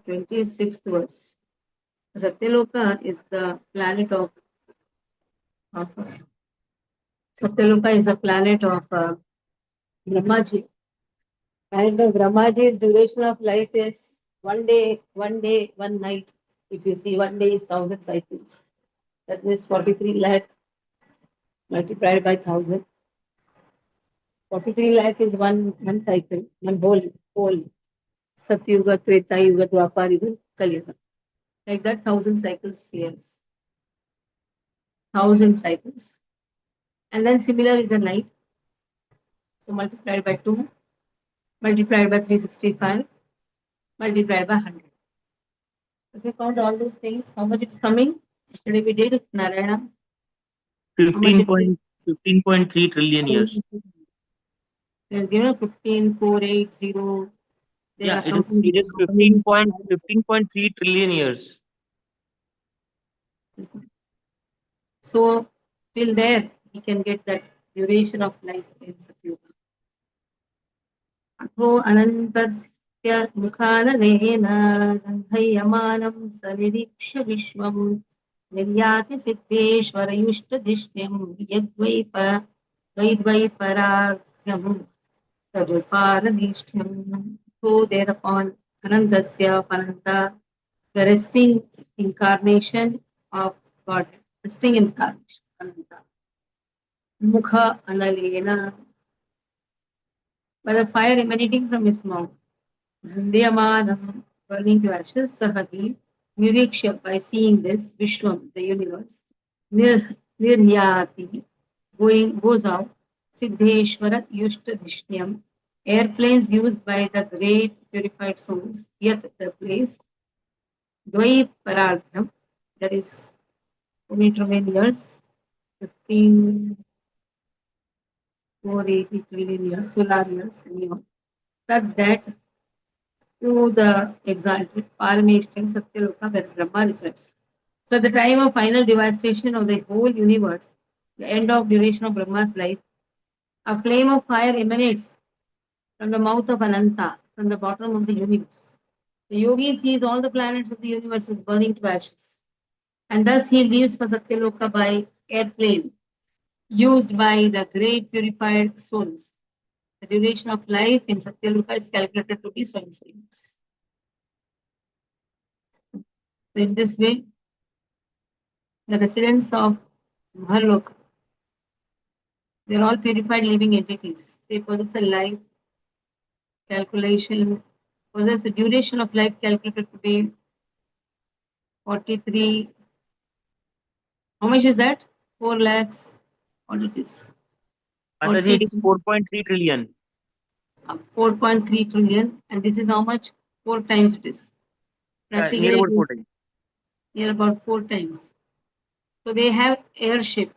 26th verse. Satyaloka is the planet of Satyaloka is a planet of Brahmaji. And Brahmaji's duration of life is 1 day, 1 day, 1 night. If you see 1 day is 1,000 cycles. That means 43 lakh multiplied by 1,000. 43 lakh is one cycle, one whole. Satyuga, Treta Yuga, Dwapar Yuga, Kali Yuga. Like that, 1,000 cycles years. 1,000 cycles. And then similar is a night. So multiplied by 2, multiplied by 365, multiplied by 100. If you count all those things, how much it's coming? Yesterday we did Narayana. 15.3 trillion years. They're given 15,480. Yeah, it is 15.3 trillion years. So till there, he can get that duration of life in Satyuga. Atho anantasya mukhanalena gandhayamalam saniriksha vishwam niryati siddheshwara yushtadhishyam vaidvaiparargyam taduparadhishyam. So thereupon Anandasya of Ananta, the resting incarnation of God, resting incarnation, Ananta. Mukha Analena, by the fire emanating from his mouth. Dhandyamanam, burning to ashes, Sahati, Niriksha, by seeing this, Vishwam, the universe. Niryati, goes out. Siddheshwara Yushta Dhishyam, airplanes used by the great purified souls, yet the place. Dvai Parardham, that is 2 meter years, 15,480 trillion years, solar years, anyhow. That to the exalted Parameshwar Satyaloka where Brahma resides. So at the time of final devastation of the whole universe, the end of duration of Brahma's life, a flame of fire emanates from the mouth of Ananta, from the bottom of the universe. The yogi sees all the planets of the universe as burning to ashes. And thus he leaves for Satyaloka by airplane, used by the great purified souls. The duration of life in Satyaloka is calculated to be so and so years. So in this way, the residents of Mahalok, they are all purified living entities. They possess a life calculation, possess a duration of life calculated to be 43. How much is that? 4 lakhs. What it is? Mataji, it is 4.3 trillion. 4.3 trillion. And this is how much? 4 times it is. Practically, near about 4 times. Near about 4 times. So they have airship.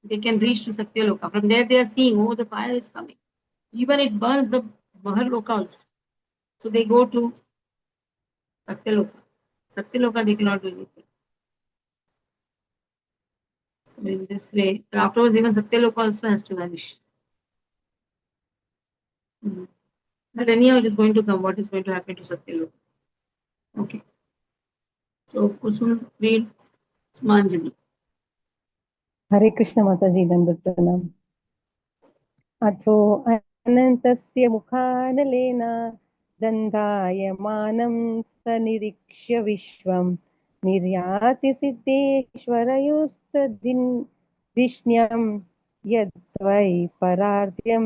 They can reach to Satyaloka. From there, they are seeing, oh, the fire is coming. Even it burns the Maharloka also. So they go to Satyaloka. Satyaloka, they cannot do anything. So in this way, afterwards, even Satyaloka also has to vanish. But anyhow, it is going to come. What is going to happen to Satyaloka? Okay. So Kusum, read Smanjali. Hare Krishna Mataji, Dandapranam. अथो अनन्तस्य मुखानलेन दन्दायमानं सनिरीक्ष्य विश्वं निर्याति सिद्धेश्वरयुस्तदिष्ण्यं यद्वै परार्ध्यं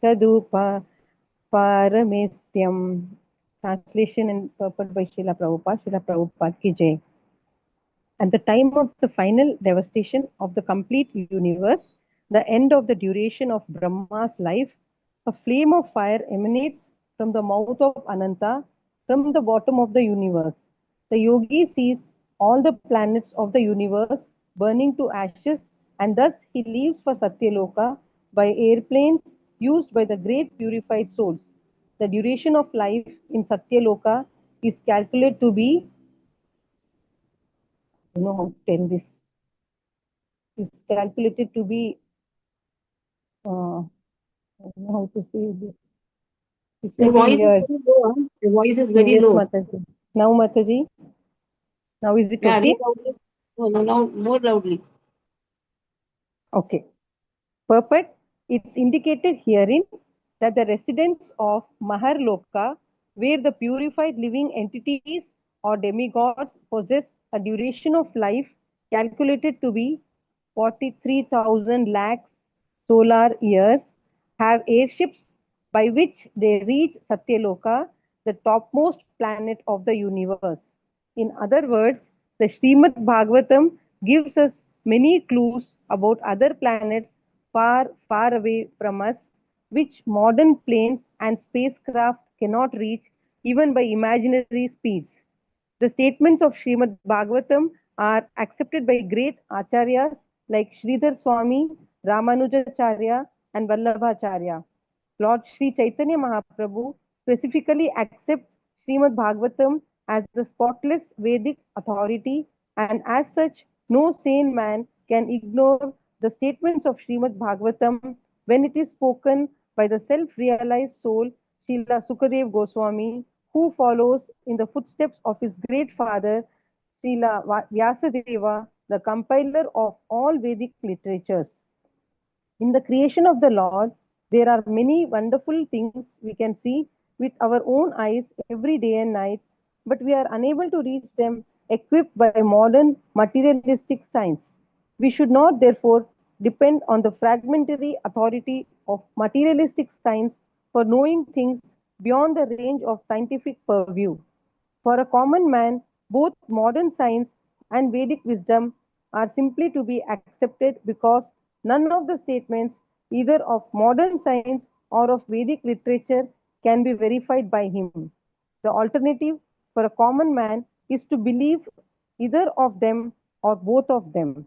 तदुपपारमेस्त्यम्. Translation and purport by Srila Prabhupada. Srila Prabhupada ki jai. At the time of the final devastation of the complete universe, the end of the duration of Brahma's life, a flame of fire emanates from the mouth of Ananta, from the bottom of the universe. The yogi sees all the planets of the universe burning to ashes, and thus he leaves for Satyaloka by airplanes used by the great purified souls. The duration of life in Satyaloka is calculated to be, I don't know how to tell this, is calculated to be, I don't know how to say this. It's Your taking voice is years. very low. Huh? Your voice is Okay, very yes, low. Mataji. Now, Mataji. Now is it Yeah, read okay? loudly. No, no, now more loudly. Okay. Purport, it's indicated herein that the residents of Maharloka, where the purified living entities or demigods possess a duration of life calculated to be 43,000 lakhs solar years, have airships by which they reach Satyaloka, the topmost planet of the universe. In other words, the Srimad Bhagavatam gives us many clues about other planets far, far away from us, which modern planes and spacecraft cannot reach even by imaginary speeds. The statements of Srimad Bhagavatam are accepted by great acharyas like Sridhar Swami, Ramanujacharya, and Vallabhacharya. Lord Sri Chaitanya Mahaprabhu specifically accepts Srimad Bhagavatam as the spotless Vedic authority, and as such, no sane man can ignore the statements of Srimad Bhagavatam when it is spoken by the self realized soul, Srila Sukadev Goswami, who follows in the footsteps of his great father, Srila Vyasadeva, the compiler of all Vedic literatures. In the creation of the Lord, there are many wonderful things we can see with our own eyes every day and night, but we are unable to reach them equipped by modern materialistic science. We should not, therefore, depend on the fragmentary authority of materialistic science for knowing things beyond the range of scientific purview. For a common man, both modern science and Vedic wisdom are simply to be accepted because none of the statements, either of modern science or of Vedic literature, can be verified by him. The alternative for a common man is to believe either of them or both of them.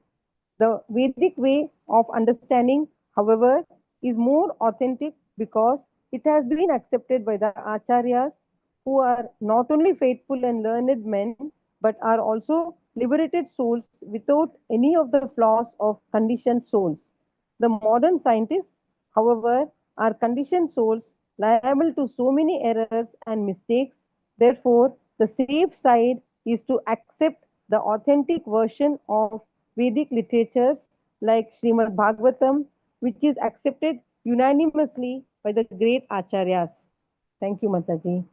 The Vedic way of understanding, however, is more authentic because it has been accepted by the acharyas, who are not only faithful and learned men but are also liberated souls without any of the flaws of conditioned souls. The modern scientists, however, are conditioned souls liable to so many errors and mistakes. Therefore, the safe side is to accept the authentic version of Vedic literatures like Srimad Bhagavatam, which is accepted unanimously by the great acharyas. Thank you, Mataji.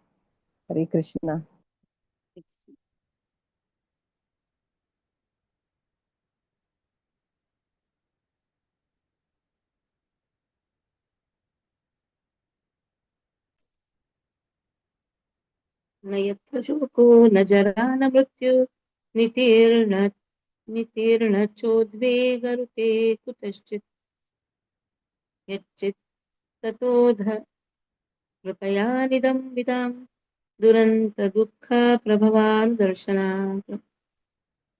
Hare Krishna. Next. न यत्र शोको न जरा न मृत्यु नितीर्ण चोद्वेगरुते कुतश्चित् यच्चित् ततोध कृपया निदं विदां दुरन्त दुःख प्रभवान् दर्शनात्.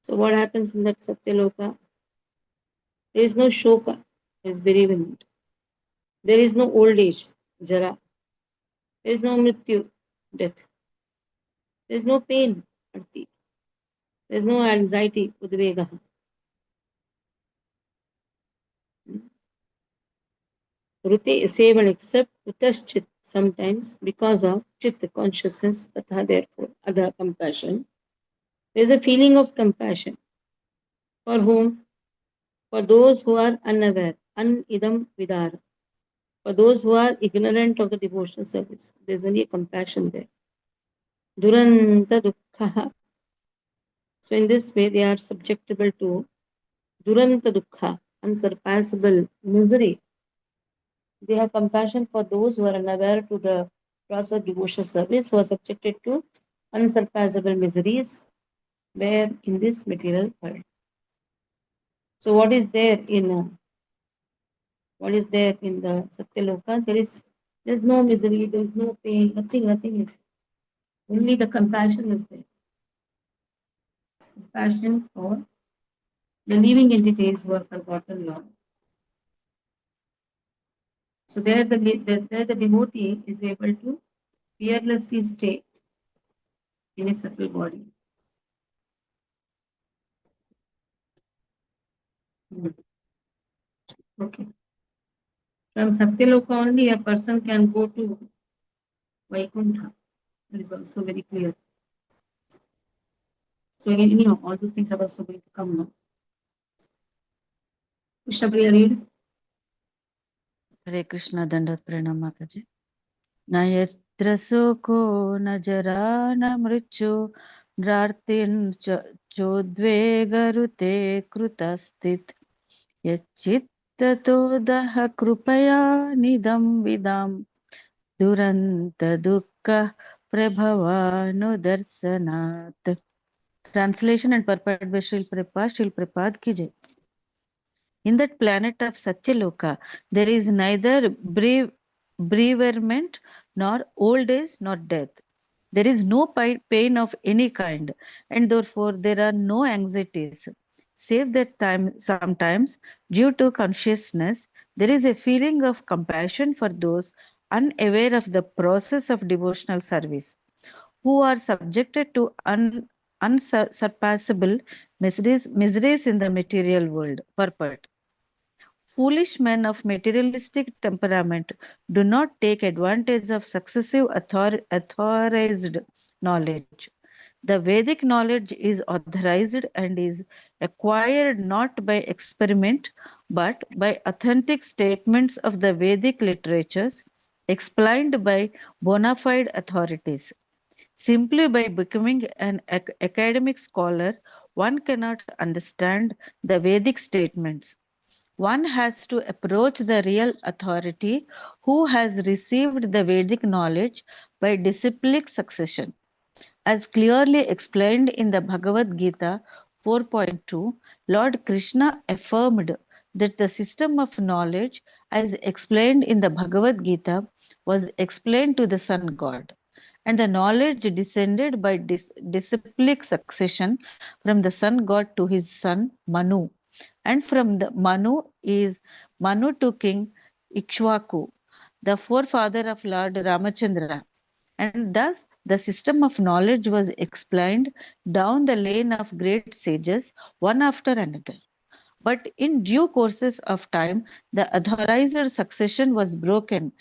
So what happens in that Satyaloka? There is no shoka, there is bereavement. There is no old age, jara. There is no mrityu, death. There is no pain, arti. There is no anxiety, udvega. Rute is able except utaschit sometimes because of chit consciousness, tatha therefore, other compassion. There is a feeling of compassion. For whom? For those who are unaware, unidam vidar. For those who are ignorant of the devotional service, there is only a compassion there. Duranta dukkha. So in this way, they are subjectable to duranta dukkha, unsurpassable misery. They have compassion for those who are unaware to the process of devotional service, who are subjected to unsurpassable miseries, where in this material world. So what is there in the Satyaloka? There is no misery, there is no pain, nothing is. Only the compassion is there. Compassion for the living entities who are forgotten Lord. So there the devotee is able to fearlessly stay in a subtle body. Okay. From Satyaloka only a person can go to Vaikuntha. That is also very clear. So anyhow, all those things are also going to come now. Vishnapriya, read. Hare Krishna Dandat Pranam Mataji. Na yatra sukho na jara na mrichu drartin chodvegarute krutastit yachittato daha krupaya nidam vidam duranta dukkha prabhavano darsanat. Translation and purport by Srila Prabhupada ki jai. In that planet of Satyaloka, there is neither bereavement, nor old age, nor death. There is no pain of any kind, and therefore there are no anxieties. Save that sometimes, due to consciousness, there is a feeling of compassion for those unaware of the process of devotional service, who are subjected to unsurpassable miseries in the material world. Purport. Foolish men of materialistic temperament do not take advantage of successive authorized knowledge. The Vedic knowledge is authorized and is acquired not by experiment but by authentic statements of the Vedic literatures explained by bona fide authorities. Simply by becoming an academic scholar, one cannot understand the Vedic statements. One has to approach the real authority who has received the Vedic knowledge by disciplic succession. As clearly explained in the Bhagavad Gita 4.2, Lord Krishna affirmed that the system of knowledge, as explained in the Bhagavad Gita, was explained to the sun god. And the knowledge descended by disciplic succession from the sun god to his son Manu, and from the Manu to King Ikshvaku, the forefather of Lord Ramachandra. And thus the system of knowledge was explained down the lane of great sages, one after another. But in due courses of time, the authorized succession was broken,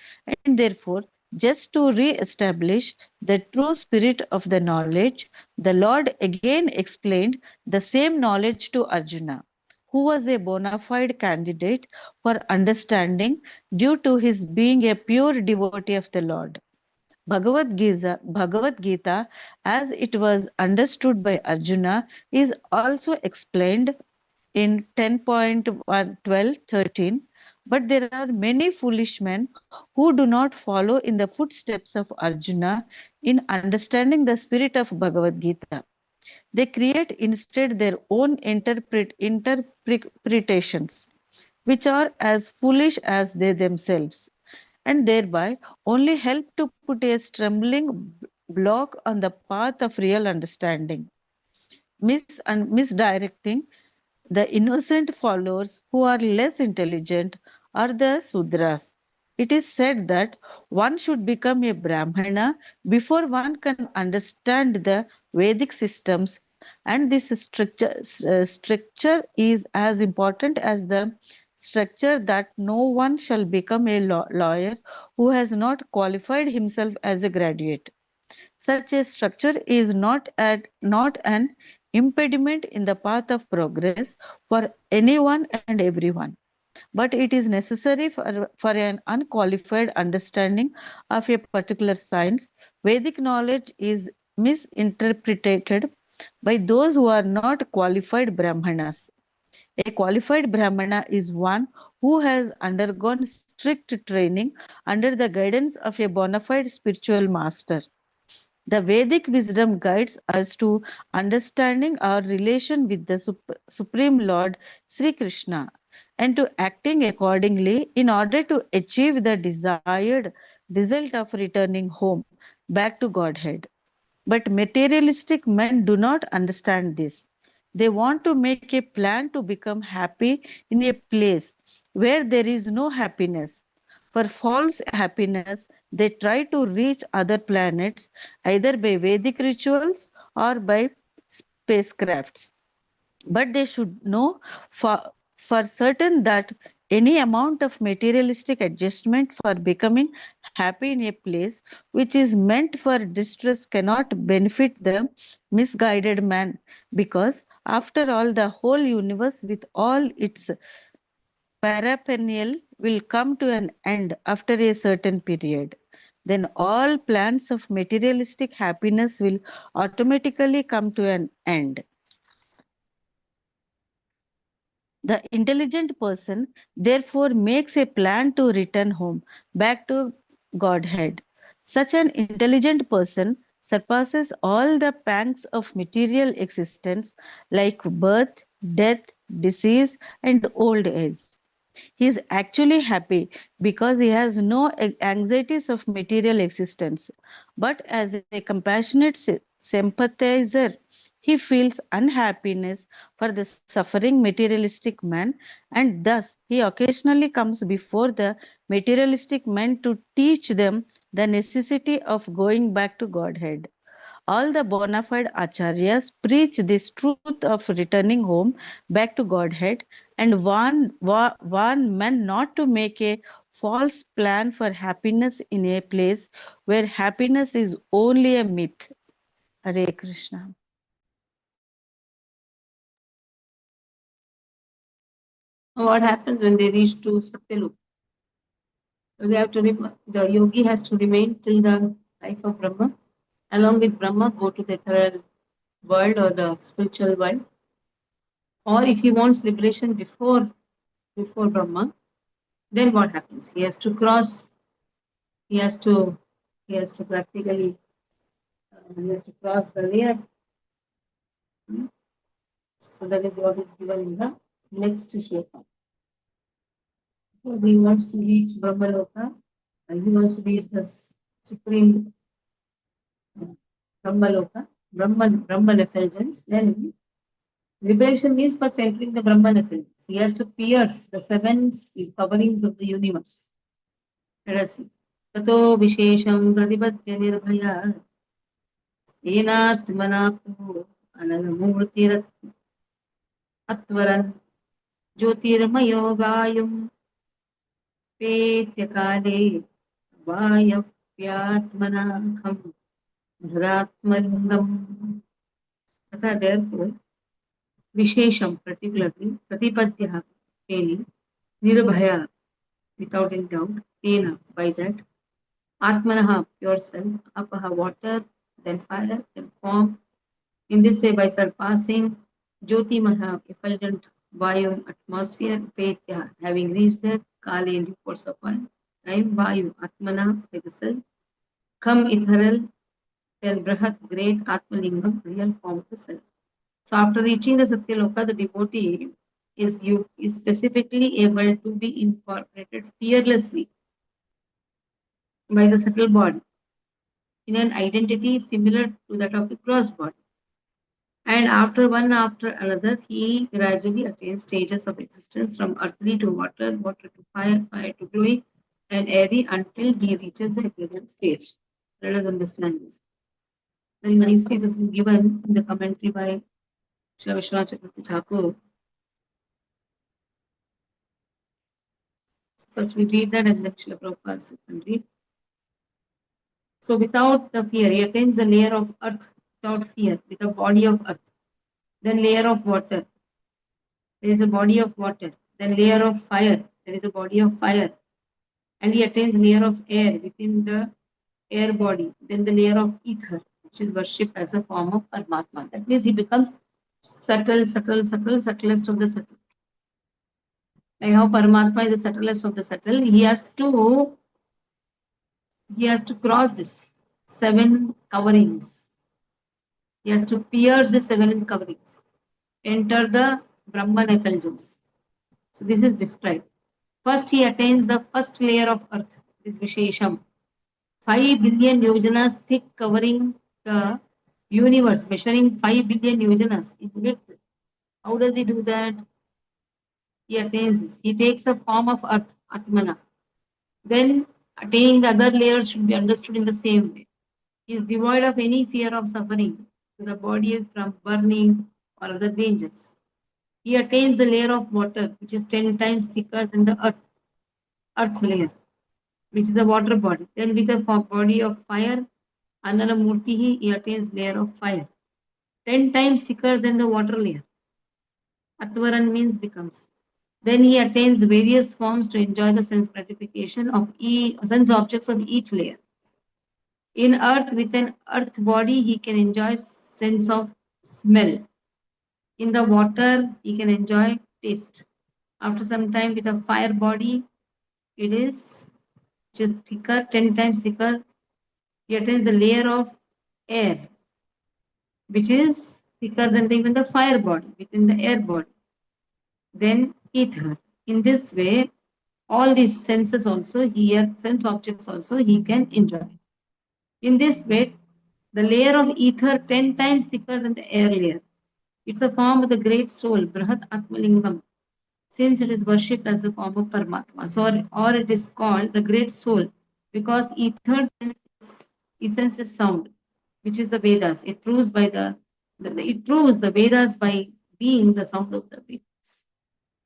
and therefore, just to re-establish the true spirit of the knowledge, the Lord again explained the same knowledge to Arjuna, who was a bona fide candidate for understanding due to his being a pure devotee of the Lord. Bhagavad Gita, as it was understood by Arjuna, is also explained in 10.12.13. But there are many foolish men who do not follow in the footsteps of Arjuna in understanding the spirit of Bhagavad Gita. They create instead their own interpretations, which are as foolish as they themselves, and thereby only help to put a stumbling block on the path of real understanding, misdirecting the innocent followers who are less intelligent are the Sudras. It is said that one should become a Brahmana before one can understand the Vedic systems, and this structure is as important as the structure that no one shall become a lawyer who has not qualified himself as a graduate. Such a structure is not an impediment in the path of progress for anyone and everyone, but it is necessary for an unqualified understanding of a particular science. Vedic knowledge is misinterpreted by those who are not qualified Brahmanas. A qualified Brahmana is one who has undergone strict training under the guidance of a bona fide spiritual master. The Vedic wisdom guides us to understanding our relation with the Supreme Lord Sri Krishna and to acting accordingly in order to achieve the desired result of returning home back to Godhead. But materialistic men do not understand this. They want to make a plan to become happy in a place where there is no happiness. For false happiness, they try to reach other planets either by Vedic rituals or by spacecrafts. But they should know for certain that any amount of materialistic adjustment for becoming happy in a place which is meant for distress cannot benefit the misguided man, because after all, the whole universe with all its paraphernalia will come to an end after a certain period. Then all plans of materialistic happiness will automatically come to an end. The intelligent person therefore makes a plan to return home, back to Godhead. Such an intelligent person surpasses all the pangs of material existence like birth, death, disease, and old age. He is actually happy because he has no anxieties of material existence. But as a compassionate sympathizer, he feels unhappiness for the suffering materialistic man, and thus he occasionally comes before the materialistic men to teach them the necessity of going back to Godhead. All the bona fide acharyas preach this truth of returning home back to Godhead and warn men not to make a false plan for happiness in a place where happiness is only a myth. Hare Krishna. What happens when they reach to Satyalok? So they have to the yogi has to remain till the life of Brahma. Along with Brahma, go to the ethereal world or the spiritual world. Or if he wants liberation before Brahma, then what happens? He has to cross. He has to he has to practically he has to cross the layer. So that is what is given in the next shloka. So he wants to reach Brahmaloka. He wants to reach the supreme Brahmaloka, Brahman effulgence. Then liberation means first entering the Brahman effulgence. He has to pierce the seven coverings of the universe. Let us see. Tato Vishesham Pratipatya Nirbhaya Enatmanapu Ananamurtirat Atvaran Jyotirmayo Vayum Petyakale Vayapyatmanakham Bharatmalingam. Tata therefore Vishesham particularly Pratipadya Keli Nirbhaya without any doubt Tena by that Atmanaha pure self Apaha water then fire then form. In this way, by surpassing Jyoti Maha, effulgent Vayu atmosphere, Petya, having reached there, Kali in due course of time, Vayu, Atmana, like the self, Kham, ethereal, then Brahat, great Atmalingam, real form of the self. So after reaching the Satyaloka, the devotee is specifically able to be incorporated fearlessly by the subtle body in an identity similar to that of the gross body. And after another, he gradually attains stages of existence from earthly to water, water to fire, fire to glowing, and airy until he reaches the ethereal stage. Let us understand this. Very nicely, it has been given in the commentary by Sri Vishwanath Chakravarti Thakur. First, we read that and then Srila Prabhupada's commentary. So, without the fear, he attains the layer of earth without fear, with a body of earth. Then, layer of water. There is a body of water. Then, layer of fire. There is a body of fire. And he attains layer of air within the air body. Then, the layer of ether, which is worshipped as a form of Paramatma. That means he becomes subtlest of the subtle. Like how Paramatma is the subtlest of the subtle, he has to cross this seven coverings. He has to pierce the seven coverings, enter the Brahman effulgence. So this is described. First, he attains the first layer of earth, this Vishesham. 5 billion yojanas thick, covering the universe, measuring 5 billion yojanas in width. How does he do that? He attains this. He takes a form of earth, Atmana. Then attaining the other layers should be understood in the same way. He is devoid of any fear of suffering to the body from burning or other dangers. He attains the layer of water, which is 10 times thicker than the earth layer. which is the water body. Then with the body of fire, Anala Murti, he attains layer of fire. 10 times thicker than the water layer. Atvaran means becomes. Then he attains various forms to enjoy the sense gratification of sense objects of each layer. In earth, with an earth body, he can enjoy sense of smell. In the water, he can enjoy taste. After some time, with a fire body, it is just thicker, 10 times thicker. He attains a layer of air, which is thicker than even the fire body within the air body. Then ether. In this way, all these senses also, here sense objects also, he can enjoy. In this way, the layer of ether 10 times thicker than the air layer. It's a form of the great soul, Brahat Atmalingam, since it is worshipped as a form of Paramatma. So, or it is called the great soul because ether's essence is sound, which is the Vedas. It proves by it proves the Vedas by being the sound of the Vedas.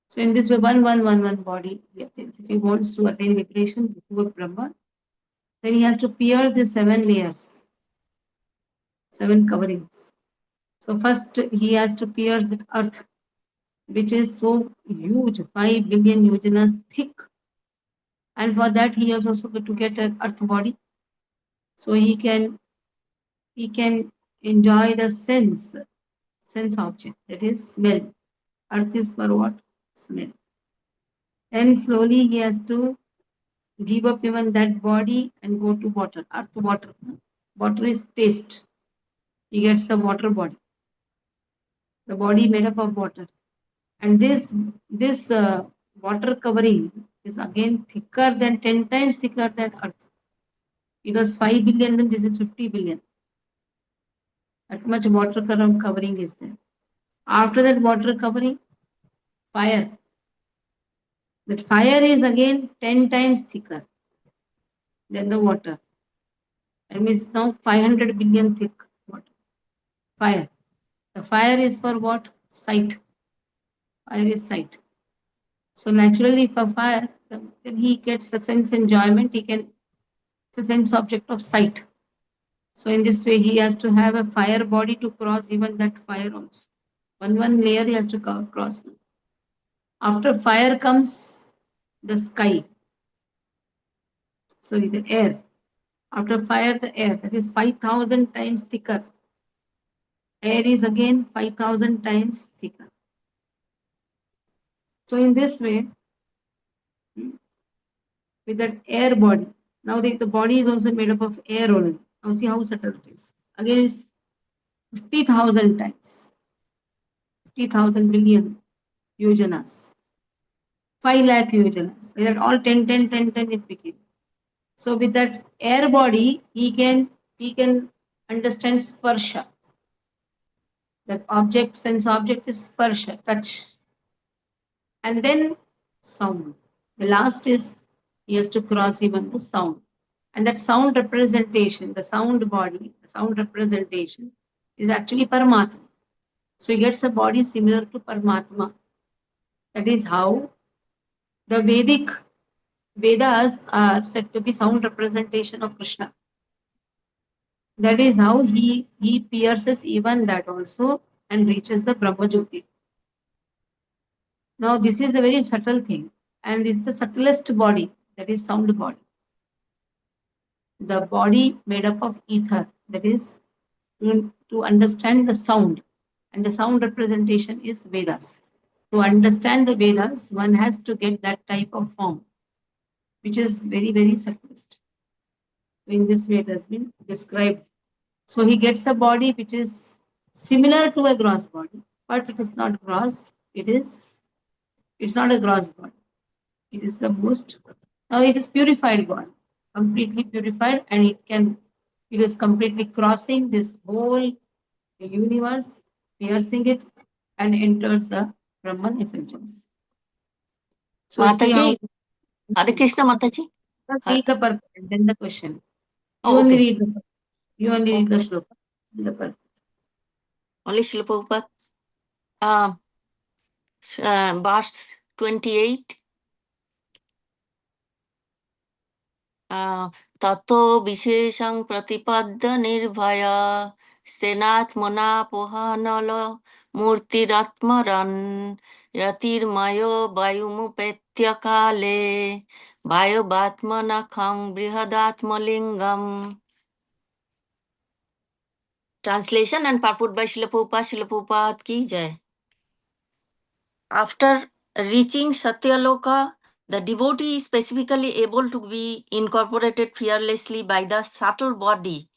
So in this way, one body he attains. If he wants to attain liberation before Brahma, then he has to pierce the 7 layers, 7 coverings. So first he has to pierce the earth, which is so huge, 5 billion yojanas thick. And for that he has also got to get an earth body. So he can enjoy the sense object, that is smell. Earth is for what? Smell. Then slowly he has to give up even that body and go to water. Earth, water. Water is taste. He gets a water body. The body made up of water. And this water covering is again thicker than 10 times thicker than Earth. It was 5 billion, then this is 50 billion. That much water covering is there. After that water covering, fire. That fire is again 10 times thicker than the water. That means now 500 billion thick water. Fire. The fire is for what? Sight. Fire is sight. So naturally, for fire, then he gets the sense enjoyment. It's a sense object of sight. So in this way, he has to have a fire body to cross even that fire also. One layer he has to cross. After fire comes the sky. So the air. After fire, the air. That is 5,000 times thicker. Air is again 5,000 times thicker. So in this way, with that air body, now the body is also made up of air only. Now see how subtle it is. Again, it's 50,000 times. 50,000 billion yojanas. 5 lakh yojanas. Like that all 10, 10, 10, 10 it became. So with that air body, he can understand sparsha. That object, sense object is sparsha, touch. And then sound. The last is he has to cross even the sound. And that sound representation, the sound body, the sound representation is actually Paramatma. So he gets a body similar to Paramatma. That is how the Vedas are said to be sound representation of Krishna. That is how he pierces even that also and reaches the Brahma Jyoti. Now this is a very subtle thing, and it's the subtlest body, that is sound body. The body made up of ether, that is to understand the sound, and the sound representation is Vedas. To understand the Vedas, one has to get that type of form, which is very, very subtlest. In this way, it has been described. So he gets a body which is similar to a gross body, but it is not gross. It's not a gross body. It is the most. Now it is purified body, completely purified, and it is completely crossing this whole universe, piercing it, and enters the Brahman effulgence. So see how. Mataji, Hare Krishna Mataji. Just read the purport and then the question. You Oh, only okay. read the. You only read the shloka. The purport. Only Srila Prabhupada. Verse 28. ततो विशेषं प्रतिपद्य निर्भया स्तेनात्मनापोहानल मूर्तिरात्मरन् यतिर्मयो वायुमुपेत्य काले वायुवात्मनखं बृहदात्मलिङ्गम्. Translation and purport by Srila Prabhupada. Srila Prabhupada ki jai. After reaching Satyaloka, the devotee is specifically able to be incorporated fearlessly by the subtle body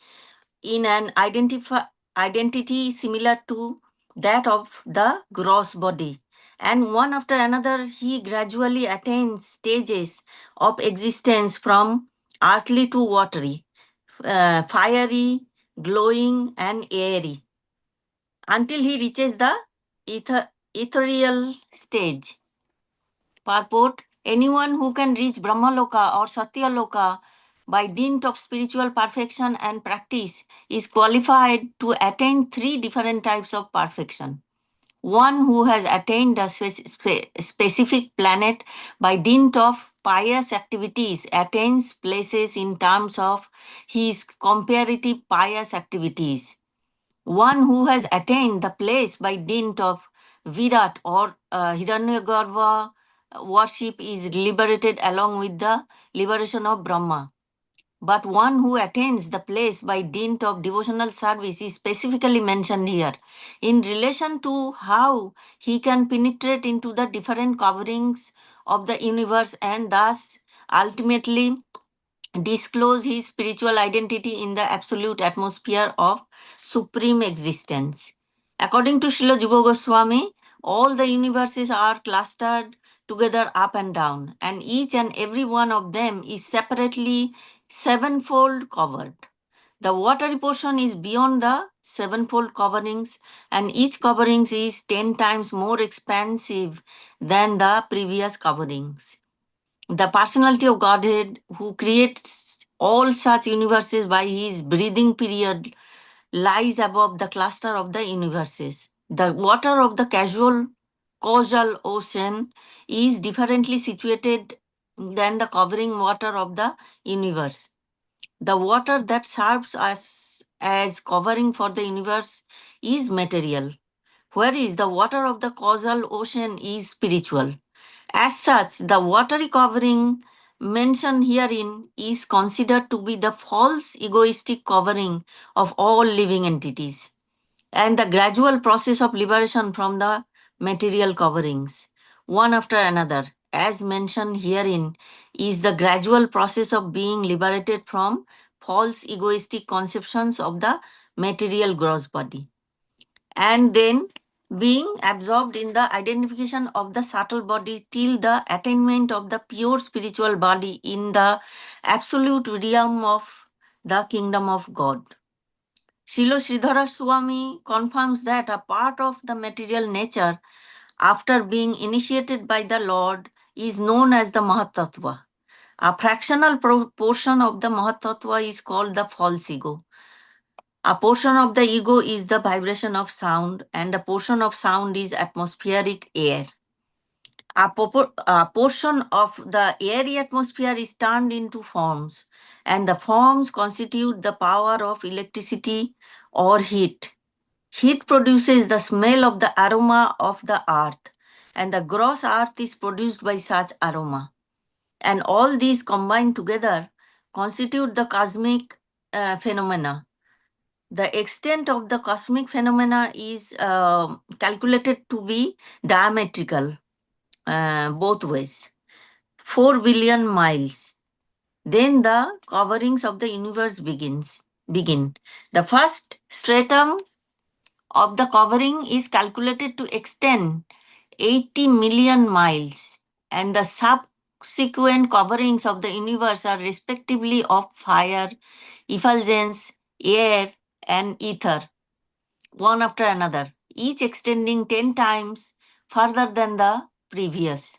in an identity similar to that of the gross body. And one after another, he gradually attains stages of existence from earthly to watery, fiery, glowing, and airy, until he reaches the ethereal stage. Purport: anyone who can reach Brahmaloka or Satyaloka by dint of spiritual perfection and practice is qualified to attain three different types of perfection. One who has attained a specific planet by dint of pious activities attains places in terms of his comparative pious activities. One who has attained the place by dint of Virat or Hiranyagarbha worship is liberated along with the liberation of Brahma. But one who attains the place by dint of devotional service is specifically mentioned here in relation to how he can penetrate into the different coverings of the universe and thus ultimately disclose his spiritual identity in the absolute atmosphere of supreme existence. According to Srila Jiva Goswami, all the universes are clustered together up and down, and each and every one of them is separately sevenfold covered. The watery portion is beyond the sevenfold coverings, and each covering is 10 times more expansive than the previous coverings. The personality of Godhead, who creates all such universes by his breathing period, lies above the cluster of the universes. The water of the causal ocean is differently situated than the covering water of the universe. The water that serves us as covering for the universe is material, whereas the water of the causal ocean is spiritual. As such, the watery covering mentioned herein is considered to be the false egoistic covering of all living entities, and the gradual process of liberation from the material coverings, one after another, as mentioned herein, is the gradual process of being liberated from false egoistic conceptions of the material gross body, and then being absorbed in the identification of the subtle body till the attainment of the pure spiritual body in the absolute realm of the kingdom of God. Srila Sridhara Swami confirms that a part of the material nature, after being initiated by the Lord, is known as the Mahatattva. A fractional portion of the Mahatattva is called the false ego. A portion of the ego is the vibration of sound, and a portion of sound is atmospheric air. A portion of the airy atmosphere is turned into forms, and the forms constitute the power of electricity or heat. Heat produces the smell of the aroma of the earth, and the gross earth is produced by such aroma. And all these combined together constitute the cosmic phenomena. The extent of the cosmic phenomena is calculated to be diametrical both ways, 4 billion miles. Then the coverings of the universe begin. The first stratum of the covering is calculated to extend 80 million miles, and the subsequent coverings of the universe are respectively of fire, effulgence, air, and ether, one after another, each extending 10 times further than the previous.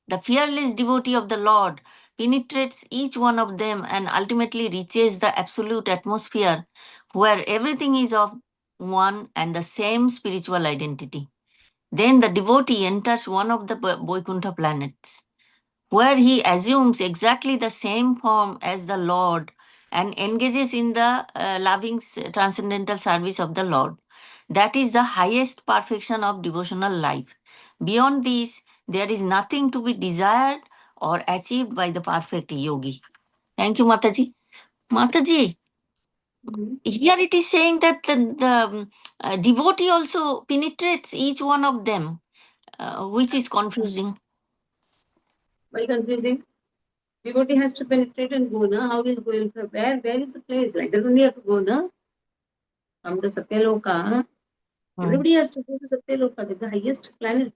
The fearless devotee of the Lord penetrates each one of them and ultimately reaches the absolute atmosphere where everything is of one and the same spiritual identity. Then the devotee enters one of the Vaikuntha planets. where he assumes exactly the same form as the Lord and engages in the loving transcendental service of the Lord. That is the highest perfection of devotional life. Beyond this, there is nothing to be desired or achieved by the perfect yogi. Thank you, Mataji. Mataji, here it is saying that the devotee also penetrates each one of them, which is confusing. Why confusing? Devotee has to penetrate and go, na? How is going from where? Where is the place? Like doesn't he have to go, na? From the Satyaloka, everybody has to go to Satyaloka, that's the highest planet.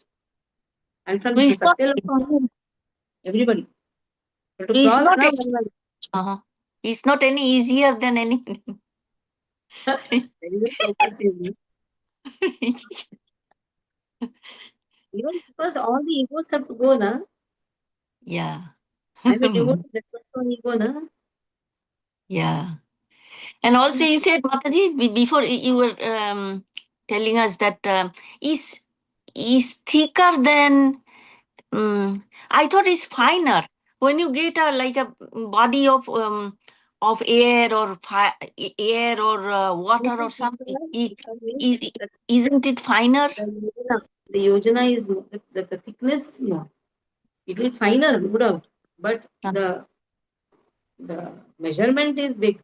And from So the it's not, Satyaloka, everybody. You have to it's cross not, now one. uh-huh. It's not any easier than any. That is the purpose here. Even because all the egos have to go, na? Yeah. I'm a devotee, that's also an ego, na? Yeah. And also you said, Mataji, before you were telling us that is thicker than, I thought it's finer. When you get like a body of air or air or water or something, isn't it finer? The yojana is the thickness is more. It will finer, no doubt. But the measurement is big.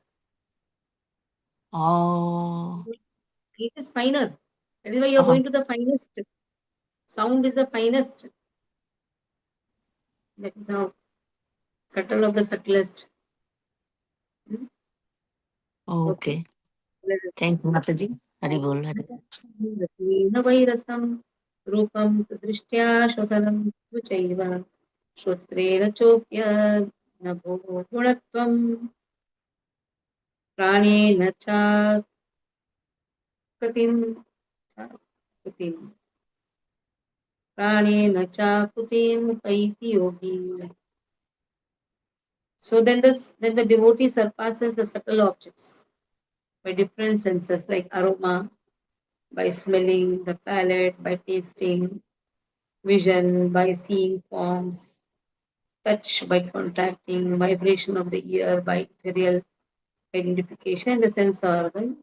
Oh. It is finer. That is why you are going to the finest. Sound is the finest. That is how subtle of the subtlest. Okay. Thank you, Mataji. Hari bol. वैरसं रूपं दृष्ट्या श्वसनं चैव श्रोत्रेण चोप्य नभो गुणत्वं प्राणेन च कृतिं प्राणेन च कृतिं पैति योगी. So then the devotee surpasses the subtle objects by different senses like aroma, by smelling, the palate, by tasting, vision, by seeing forms, touch by contacting, vibration of the ear by ethereal identification, and the sense organ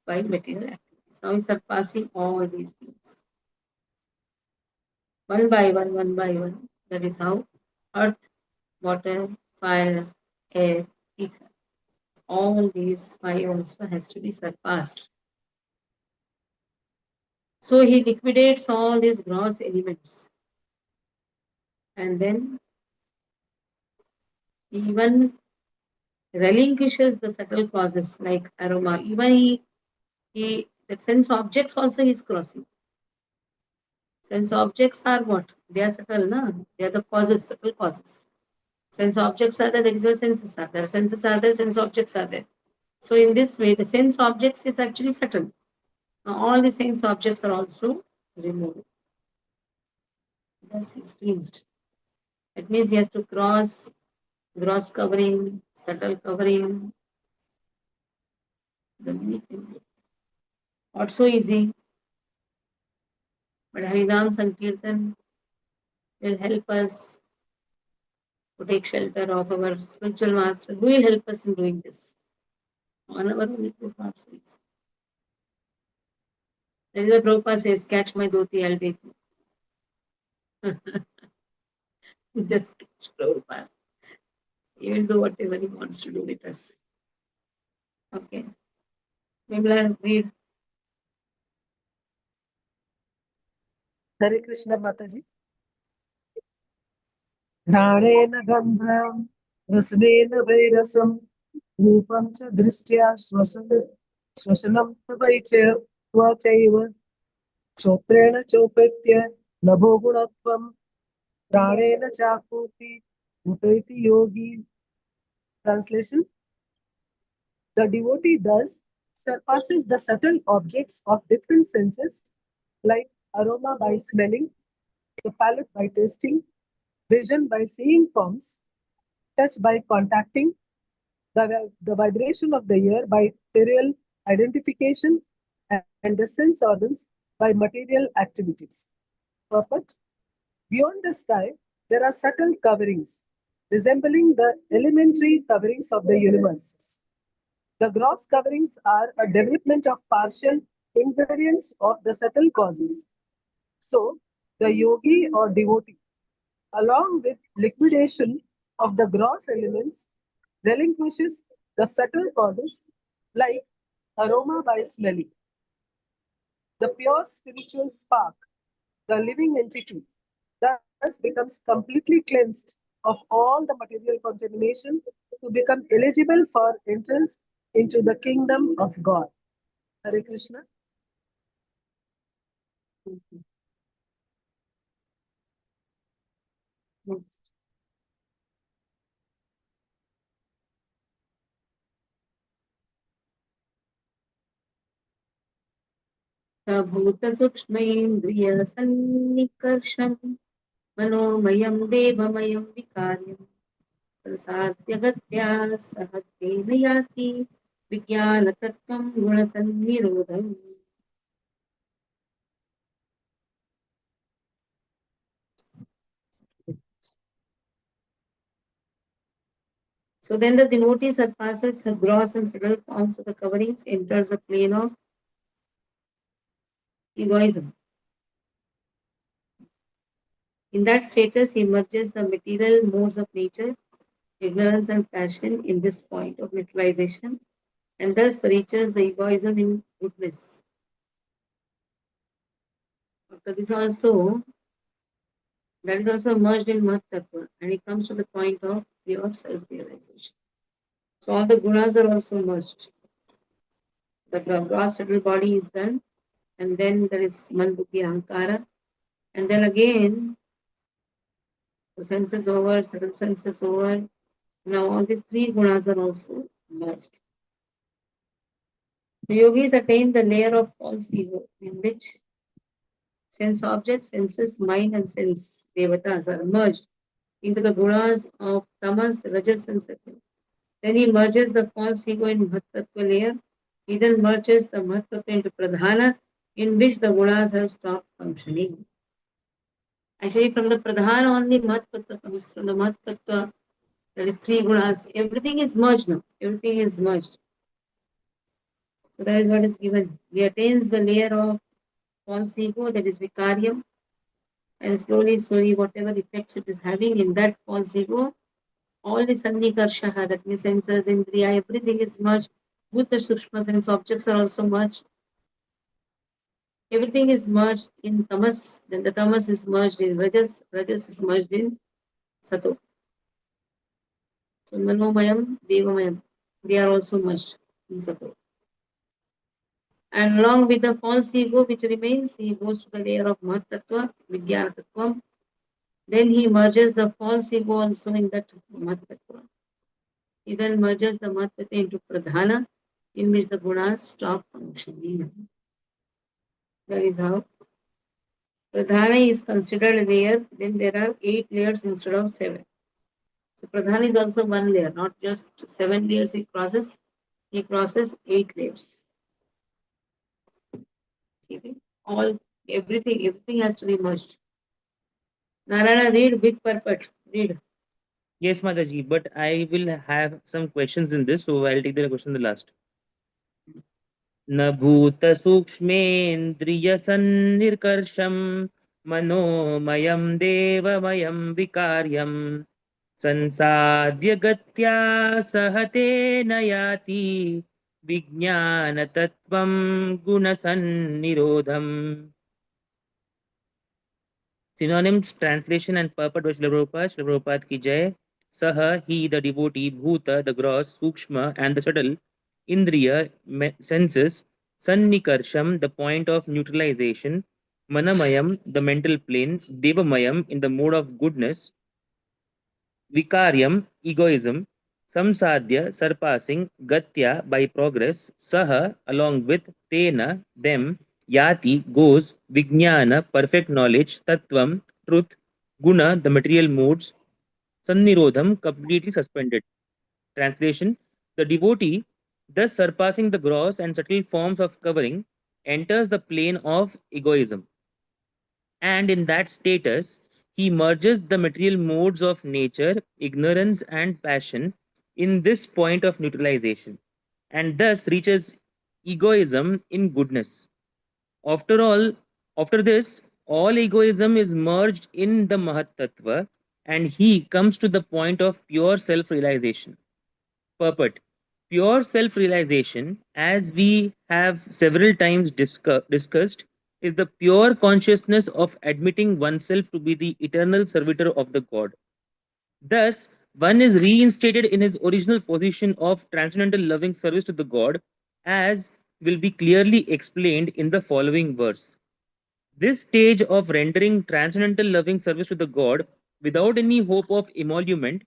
by material activities. Now he's surpassing all these things. One by one, one by one. That is how earth, water, fire, air, ether. All these five also has to be surpassed. So he liquidates all these gross elements. And then even relinquishes the subtle causes like aroma. Even he the sense objects also he's crossing. Sense objects are what? They are subtle, na? They are the causes, subtle causes. Sense objects are there, is where senses are there. Senses are there, sense objects are there. So in this way, the sense objects is actually subtle. Now all the sense objects are also removed. Thus is cleansed. That means he has to cross gross covering, subtle covering, the not so easy. But Harinam Sankirtan will help us to take shelter of our spiritual master, who will help us in doing this on our own hearts. That is why Prabhupada says, catch my dhoti, I'll take you. Just catch Prabhupada. He will do whatever he wants to do with us. Okay. Vimla, read. Hare Krishna Mataji. घ्राणेन गन्धं रसनेन वैरसं रूपं च दृष्ट्या श्वसनं त्वचैव श्रोत्रेण चोपेत्य नभो गुणत्वं प्राणेन चाकूपि उपैति योगी. Translation: the devotee thus surpasses the subtle objects of different senses like aroma by smelling, the palate by tasting, vision by seeing forms, touch by contacting, the vibration of the ear by ethereal identification, and the sense organs by material activities. Purport: beyond the sky, there are subtle coverings resembling the elementary coverings of the universe. The gross coverings are a development of partial invariance of the subtle causes. So, the yogi or devotee, along with liquidation of the gross elements, relinquishes the subtle causes like aroma by smelling. The pure spiritual spark, the living entity, thus becomes completely cleansed of all the material contamination to become eligible for entrance into the kingdom of God. Hare Krishna. Next. भूतसूक्ष्मेन्द्रियसन्निकर्षम् मनोमयं देवमयं विकार्यम् प्रसाद्यगत्या सह तेन याति विज्ञानतत्त्वं गुणसन्निरोधम्. So then the devotee surpasses the gross and subtle forms of the coverings, enters the plane of egoism. In that status, he merges the material modes of nature, ignorance and passion in this point of neutralization, and thus reaches the egoism in goodness. After this also, that is also merged in Mat Tattva, and he comes to the point of pure self-realization. So all the gunas are also merged. The gross subtle body is done, and then there is Man Buddhi Ahankara, and then again the senses over, subtle senses over. Now all these three gunas are also merged. The yogis attain the layer of false ego, in which sense objects, senses, mind, and sense devatas are merged into the gunas of tamas, rajas, and sattva. Then he merges the false ego in Mahatattva layer. He then merges the Mahatattva into Pradhana, in which the gunas have stopped functioning. Actually, from the Pradhana only Mahatattva comes. From the Mahatattva, there is three gunas. Everything is merged now. Everything is merged. So that is what is given. He attains the layer of false ego, that is Vikaryam, and slowly, slowly, whatever effects it is having in that false ego, all the Sannikarshaha, that means senses, Indriya, everything is merged. Bhuta Sukshma sense objects are also merged. Everything is merged in Tamas, then the Tamas is merged in Rajas, Rajas is merged in Sato. So Manomayam, Devamayam, they are also merged in Sato. And along with the false ego which remains, he goes to the layer of Mahatattva, Vijnana Tattvam. Then he merges the false ego also in that Mahatattva. He then merges the Mahatattva into Pradhana, in which the gunas stop functioning. That is how Pradhana is considered a layer. Then there are 8 layers instead of 7. So Pradhana is also one layer, not just 7 layers he crosses 8 layers. Okay. Everything has to be merged. Narayana, read big purport. Read. Yes, Mataji, but I will have some questions in this, so I'll take the question the last. न भूतसूक्ष्मेन्द्रियसन्निकर्षं मनोमयं देवमयं विकार्यं संसाद्य गत्या सहतेन याति विज्ञानतत्त्वं गुणसन्निरोधम्. Synonyms, translation and purport by Srila Prabhupada ki jai. Saha, he, the devotee, bhuta, the gross, sukshma, and the subtle, indriya, senses, sannikarsham, the point of neutralization, manamayam, the mental plane, devamayam, in the mode of goodness, vikaryam, egoism, samsadhya, surpassing, gatya, by progress, saha, along with, tena, them, yati, goes, vijnana, perfect knowledge, tattvam, truth, guna, the material moods, sannirodham, completely suspended. Translation: the devotee, thus surpassing the gross and subtle forms of covering, enters the plane of egoism. And in that status, he merges the material modes of nature, ignorance, and passion in this point of neutralization, and thus reaches egoism in goodness. After all, after this, all egoism is merged in the Mahat Tattva, and he comes to the point of pure self realization. Purport: pure self realization, as we have several times discussed, is the pure consciousness of admitting oneself to be the eternal servitor of the God. Thus, one is reinstated in his original position of transcendental loving service to the God, as will be clearly explained in the following verse. This stage of rendering transcendental loving service to the God without any hope of emolument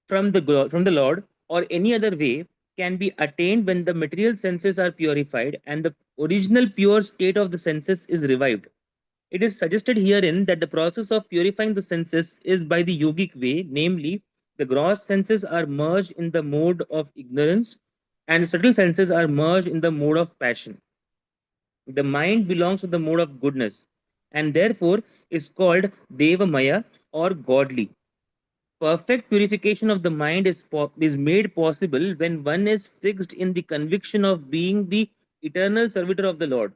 from the Lord or any other way can be attained when the material senses are purified and the original pure state of the senses is revived. It is suggested herein that the process of purifying the senses is by the yogic way, namely, the gross senses are merged in the mode of ignorance and the subtle senses are merged in the mode of passion. The mind belongs to the mode of goodness and therefore is called Devamaya or godly. Perfect purification of the mind is made possible when one is fixed in the conviction of being the eternal servitor of the Lord.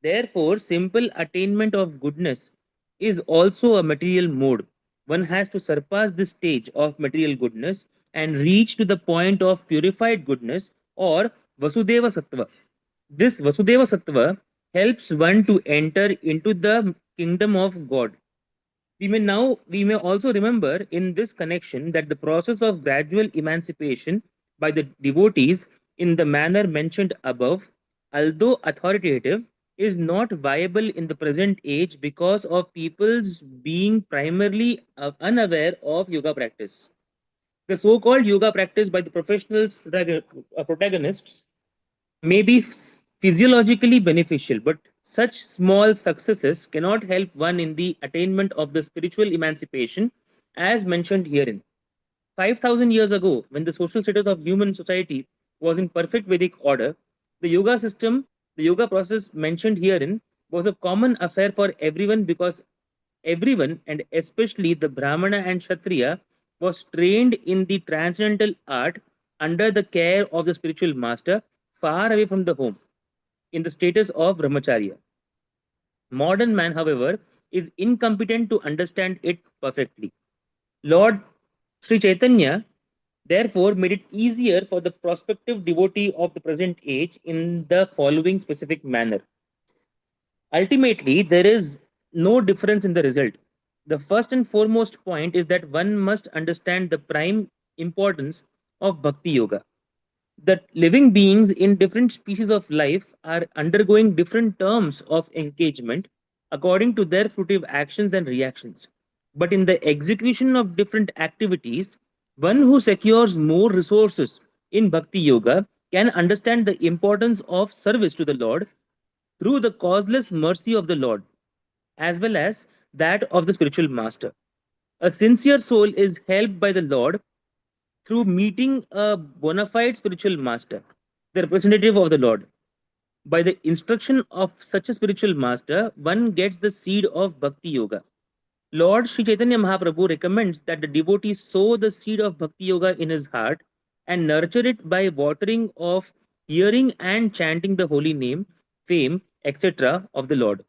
Therefore, simple attainment of goodness is also a material mode. One has to surpass this stage of material goodness and reach to the point of purified goodness or Vasudeva Sattva. This Vasudeva Sattva helps one to enter into the kingdom of God. We may also remember in this connection that the process of gradual emancipation by the devotees in the manner mentioned above, although authoritative, is not viable in the present age because of people's being primarily unaware of yoga practice. The so-called yoga practice by the protagonists may be physiologically beneficial, but such small successes cannot help one in the attainment of the spiritual emancipation as mentioned herein. 5,000 years ago, when the social status of human society was in perfect Vedic order, the yoga system, the yoga process mentioned herein, was a common affair for everyone because everyone, and especially the Brahmana and Kshatriya, was trained in the transcendental art under the care of the spiritual master far away from the home in the status of brahmacharya. Modern man, however, is incompetent to understand it perfectly. Lord Sri Chaitanya therefore made it easier for the prospective devotee of the present age in the following specific manner. Ultimately, there is no difference in the result. The first and foremost point is that one must understand the prime importance of bhakti yoga. That living beings in different species of life are undergoing different terms of engagement according to their fruitive actions and reactions. But in the execution of different activities, one who secures more resources in bhakti yoga can understand the importance of service to the Lord through the causeless mercy of the Lord, as well as that of the spiritual master. A sincere soul is helped by the Lord through meeting a bona fide spiritual master, the representative of the Lord. By the instruction of such a spiritual master, one gets the seed of Bhakti Yoga. Lord Sri Chaitanya Mahaprabhu recommends that the devotee sow the seed of Bhakti Yoga in his heart and nurture it by watering of hearing and chanting the holy name, fame, etc. of the Lord.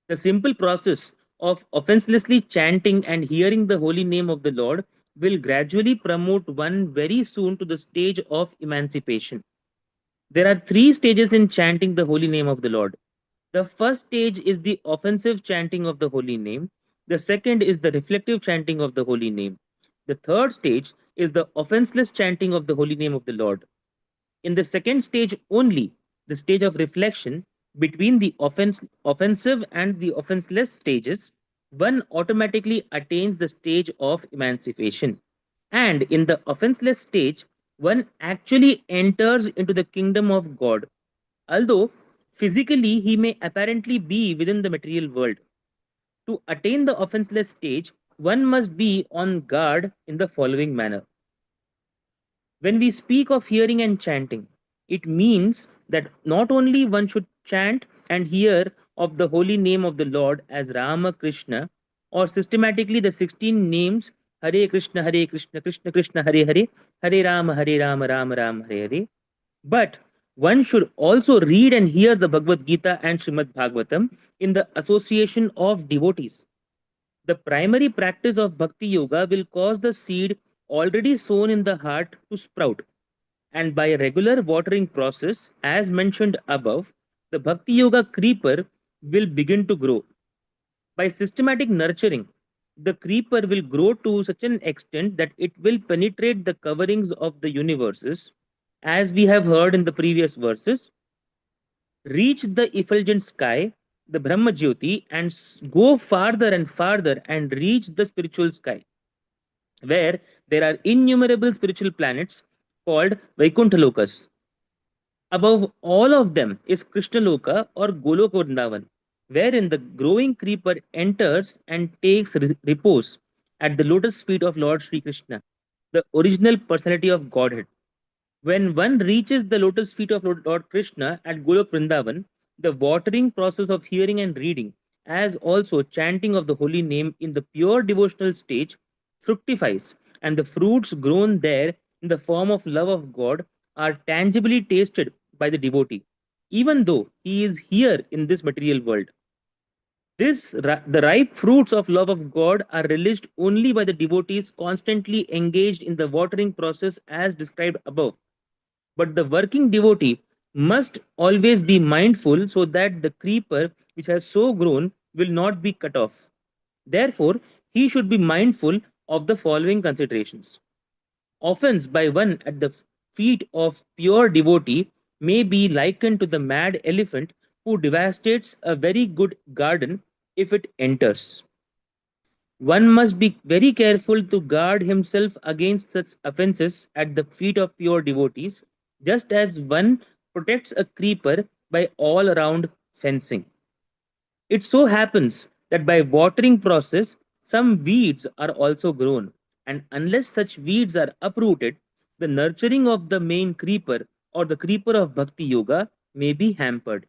The simple process of offenselessly chanting and hearing the holy name of the Lord will gradually promote one very soon to the stage of emancipation. There are three stages in chanting the holy name of the Lord. The first stage is the offensive chanting of the holy name. The second is the reflective chanting of the holy name. The third stage is the offenseless chanting of the holy name of the Lord. In the second stage only, the stage of reflection between the offensive and the offenseless stages, one automatically attains the stage of emancipation. And in the offenseless stage, one actually enters into the kingdom of God, although physically he may apparently be within the material world. To attain the offenseless stage, one must be on guard in the following manner. When we speak of hearing and chanting, it means that not only one should chant and hear of the holy name of the Lord as Rama Krishna or systematically the 16 names Hare Krishna, Krishna Krishna, Hare Hare, Hare Rama, Rama Rama, Hare Hare. But one should also read and hear the Bhagavad Gita and Srimad Bhagavatam in the association of devotees. The primary practice of Bhakti Yoga will cause the seed already sown in the heart to sprout. And by a regular watering process, as mentioned above, the Bhakti Yoga creeper will begin to grow. By systematic nurturing, the creeper will grow to such an extent that it will penetrate the coverings of the universes, as we have heard in the previous verses, reach the effulgent sky, the Brahma Jyoti, and go farther and farther and reach the spiritual sky, where there are innumerable spiritual planets called Vaikuntha. Above all of them is Krishna Loka or Goloka Vrindavan, wherein the growing creeper enters and takes repose at the lotus feet of Lord Sri Krishna, the original personality of Godhead. When one reaches the lotus feet of Lord Krishna at Golok Vrindavan, the watering process of hearing and reading, as also chanting of the holy name in the pure devotional stage, fructifies, and the fruits grown there in the form of love of God are tangibly tasted by the devotee, even though he is here in this material world. The ripe fruits of love of God are relished only by the devotees constantly engaged in the watering process as described above. But the working devotee must always be mindful so that the creeper which has so grown will not be cut off. Therefore, he should be mindful of the following considerations. Offense by one at the feet of pure devotee may be likened to the mad elephant who devastates a very good garden if it enters. One must be very careful to guard himself against such offenses at the feet of pure devotees, just as one protects a creeper by all around fencing. It so happens that by watering process, some weeds are also grown, and unless such weeds are uprooted, the nurturing of the main creeper or the creeper of Bhakti Yoga may be hampered.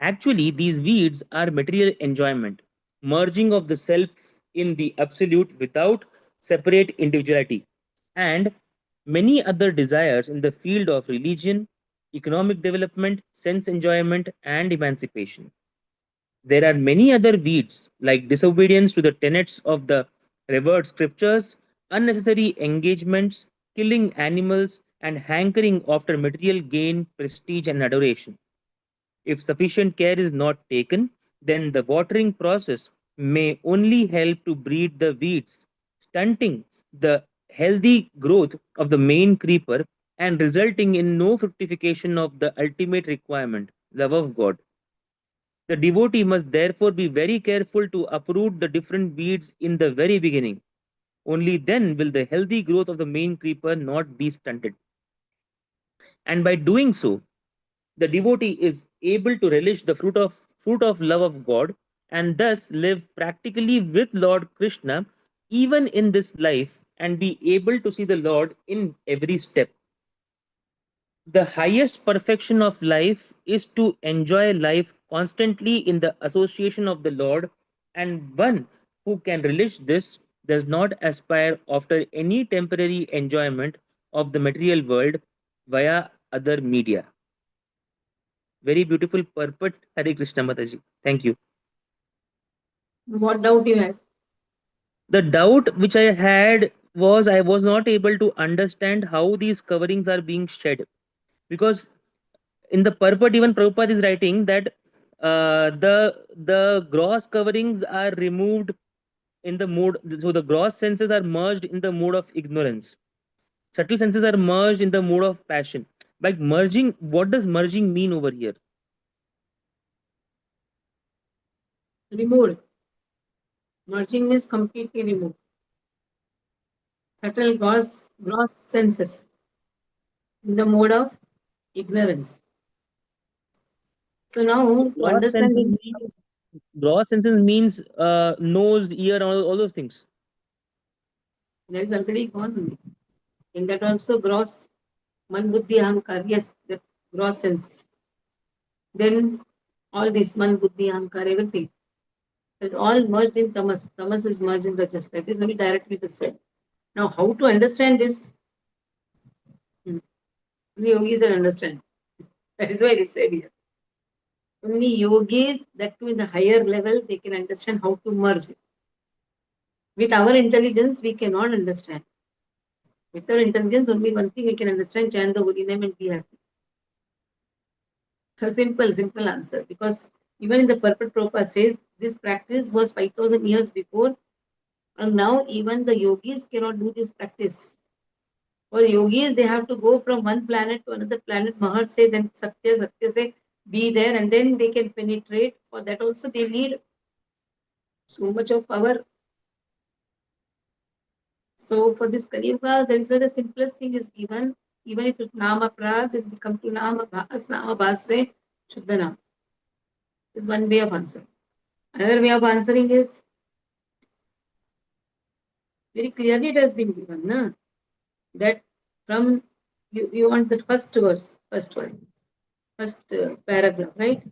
Actually, these weeds are material enjoyment, merging of the self in the absolute without separate individuality, and many other desires in the field of religion, economic development, sense enjoyment, and emancipation. There are many other weeds like disobedience to the tenets of the revered scriptures, unnecessary engagements, killing animals, and hankering after material gain, prestige, and adoration. If sufficient care is not taken, then the watering process may only help to breed the weeds, stunting the healthy growth of the main creeper and resulting in no fructification of the ultimate requirement, love of God. The devotee must therefore be very careful to uproot the different weeds in the very beginning. Only then will the healthy growth of the main creeper not be stunted. And by doing so, the devotee is able to relish the fruit of love of God and thus live practically with Lord Krishna even in this life and be able to see the Lord in every step. The highest perfection of life is to enjoy life constantly in the association of the Lord, and one who can relish this does not aspire after any temporary enjoyment of the material world via other media. Very beautiful purport, Hare Krishna Mataji. Thank you. What doubt you had? The doubt which I had was I was not able to understand how these coverings are being shed. Because in the purport, even Prabhupada is writing that the gross coverings are removed in the mode, so the gross senses are merged in the mode of ignorance. Subtle senses are merged in the mode of passion. By merging, what does merging mean over here? Removed. Merging means completely removed. Subtle gross senses in the mode of ignorance. So now to Gross understand senses this, means nose, ear, all those things. that is already gone. In that also gross man buddhi ahankar, yes, the gross senses. Then all this man buddhi ahankar, everything. It's all merged in tamas. Tamas is merged in rajas. That is only directly the same. Now, how to understand this? Only yogis can understand. That is why it is said here. Only yogis, that too in the higher level, they can understand how to merge it. With our intelligence, we cannot understand. With our intelligence, only one thing we can understand: chant the holy name and be happy. A simple answer. Because even in the Purport Prabhupada says this practice was 5,000 years before, and now even the yogis cannot do this practice. For yogis, they have to go from one planet to another planet. Mahar say, then Satya say, be there, and then they can penetrate. For that also, they need so much of power. So for this Kali Yuga, that is where the simplest thing is given. Even if it's Nama Prad, then we come to Nama Bhas say Shuddha Nam. Is one way of answering. Another way of answering is very clearly it has been given, na? That from you want the first verse, first one, first paragraph, right?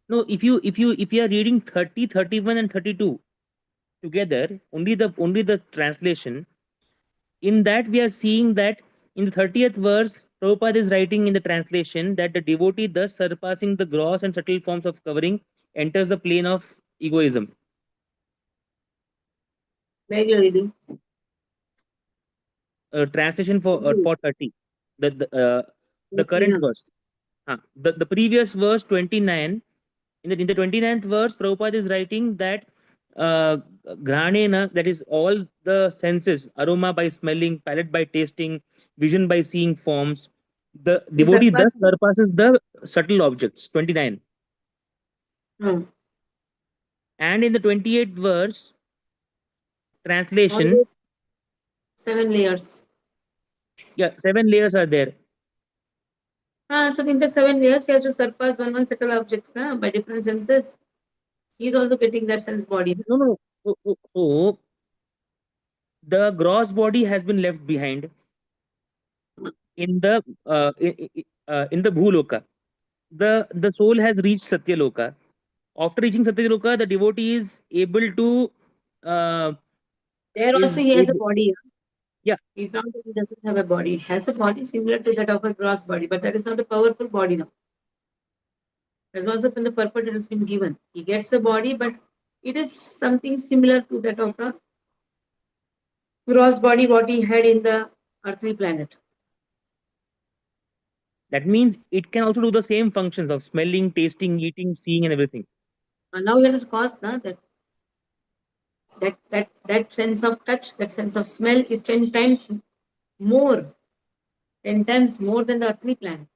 No, if you are reading 30, 31, and 32 together, only the translation, in that we are seeing that in the 30th verse, Prabhupada is writing in the translation that the devotee, thus surpassing the gross and subtle forms of covering, enters the plane of egoism. Where you're reading? Translation for 30, the current Yeah. verse. The previous verse 29, in the 29th verse, Prabhupada is writing that granena, that is all the senses, aroma by smelling, palate by tasting, vision by seeing forms, the He devotee thus surpassed. surpasses the subtle objects, 29. Hmm. And in the 28th verse All translation, those 7 layers. yeah, 7 layers are there. So in the 7 layers, he has to surpass one subtle objects by different senses. He's also getting that sense body. No, no. So the gross body has been left behind in the bhuloka. The soul has reached satyaloka. After reaching satyaloka, the devotee is able to uh, There also is he has a able, body. yeah, He not that he doesn't have a body. He has a body similar to that of a gross body, but that is not a powerful body now. That's also from the purport it has been given. He gets a body, but it is something similar to that of a gross body what he had in the earthly planet. that means it can also do the same functions of smelling, tasting, eating, seeing, and everything. And now it has caused that sense of touch, that sense of smell is 10 times more, 10 times more than the earthly planet.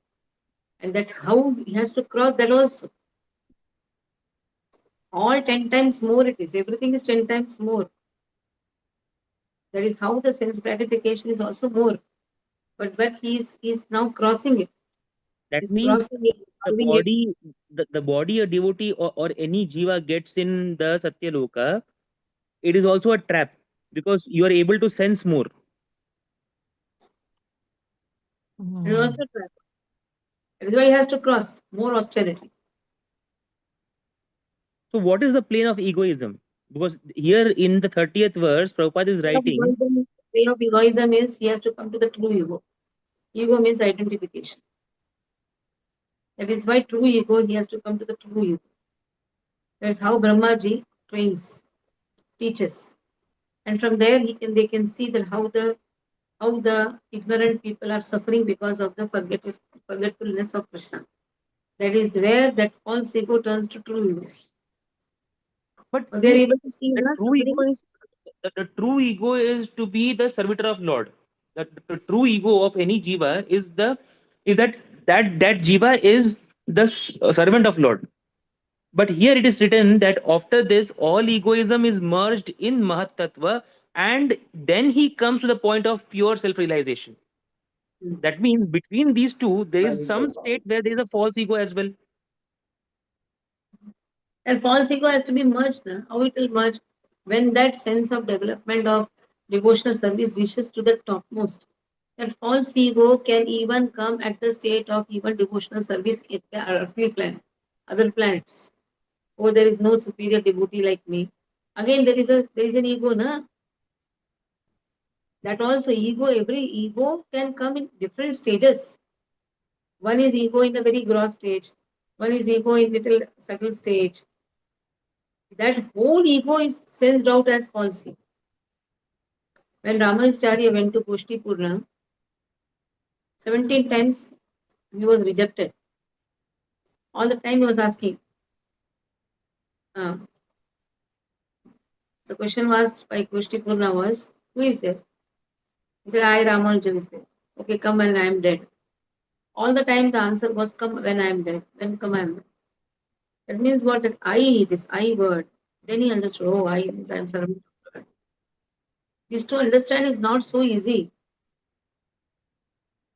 And that how he has to cross that also. All 10 times more it is. Everything is 10 times more. That is how the sense gratification is also more. But he is now crossing it. That He's means crossing it, the solving it. body, the body a devotee or any jiva gets in the satyaloka, it is also a trap because you are able to sense more. And also trap. That is why he has to cross more austerity. So, what is the plane of egoism? Because here in the 30th verse, Prabhupada is writing, Way of egoism is he has to come to the true ego. Ego means identification. That is why true ego, he has to come to the true ego. That's how Brahmaji trains, teaches. And from there they can see that how the ignorant people are suffering because of the forgetfulness of Krishna. That is where that false ego turns to true ego. but They are able to see the the true ego sufferings. is the true ego is to be the servitor of Lord. The true ego of any jiva is that jiva is the servant of Lord. But here it is written that after this, all egoism is merged in Mahat Tattva, and then he comes to the point of pure self realization. That means between these two, there is some state where there is a false ego as well. And false ego has to be merged. How it will merge? When that sense of development of devotional service reaches to the topmost. That false ego can even come at the state of even devotional service in the earthly planet, other planets. oh, there is no superior devotee like me. Again, there is an ego, na? That also ego, every ego can come in different stages. One is ego in a very gross stage, one is ego in little subtle stage. That whole ego is sensed out as falsehood. When Ramanacharya went to Pushti Purna, 17 times he was rejected. All the time he was asking. Uh, the question was by Pushti Purna was, who is there? He said, I Ramanujan is there. Okay, come when I am dead. All the time the answer was, come when I am dead. When come I am dead. That means what? That I, this I word. Then he understood, oh, I means I am surrounded. This to understand is not so easy.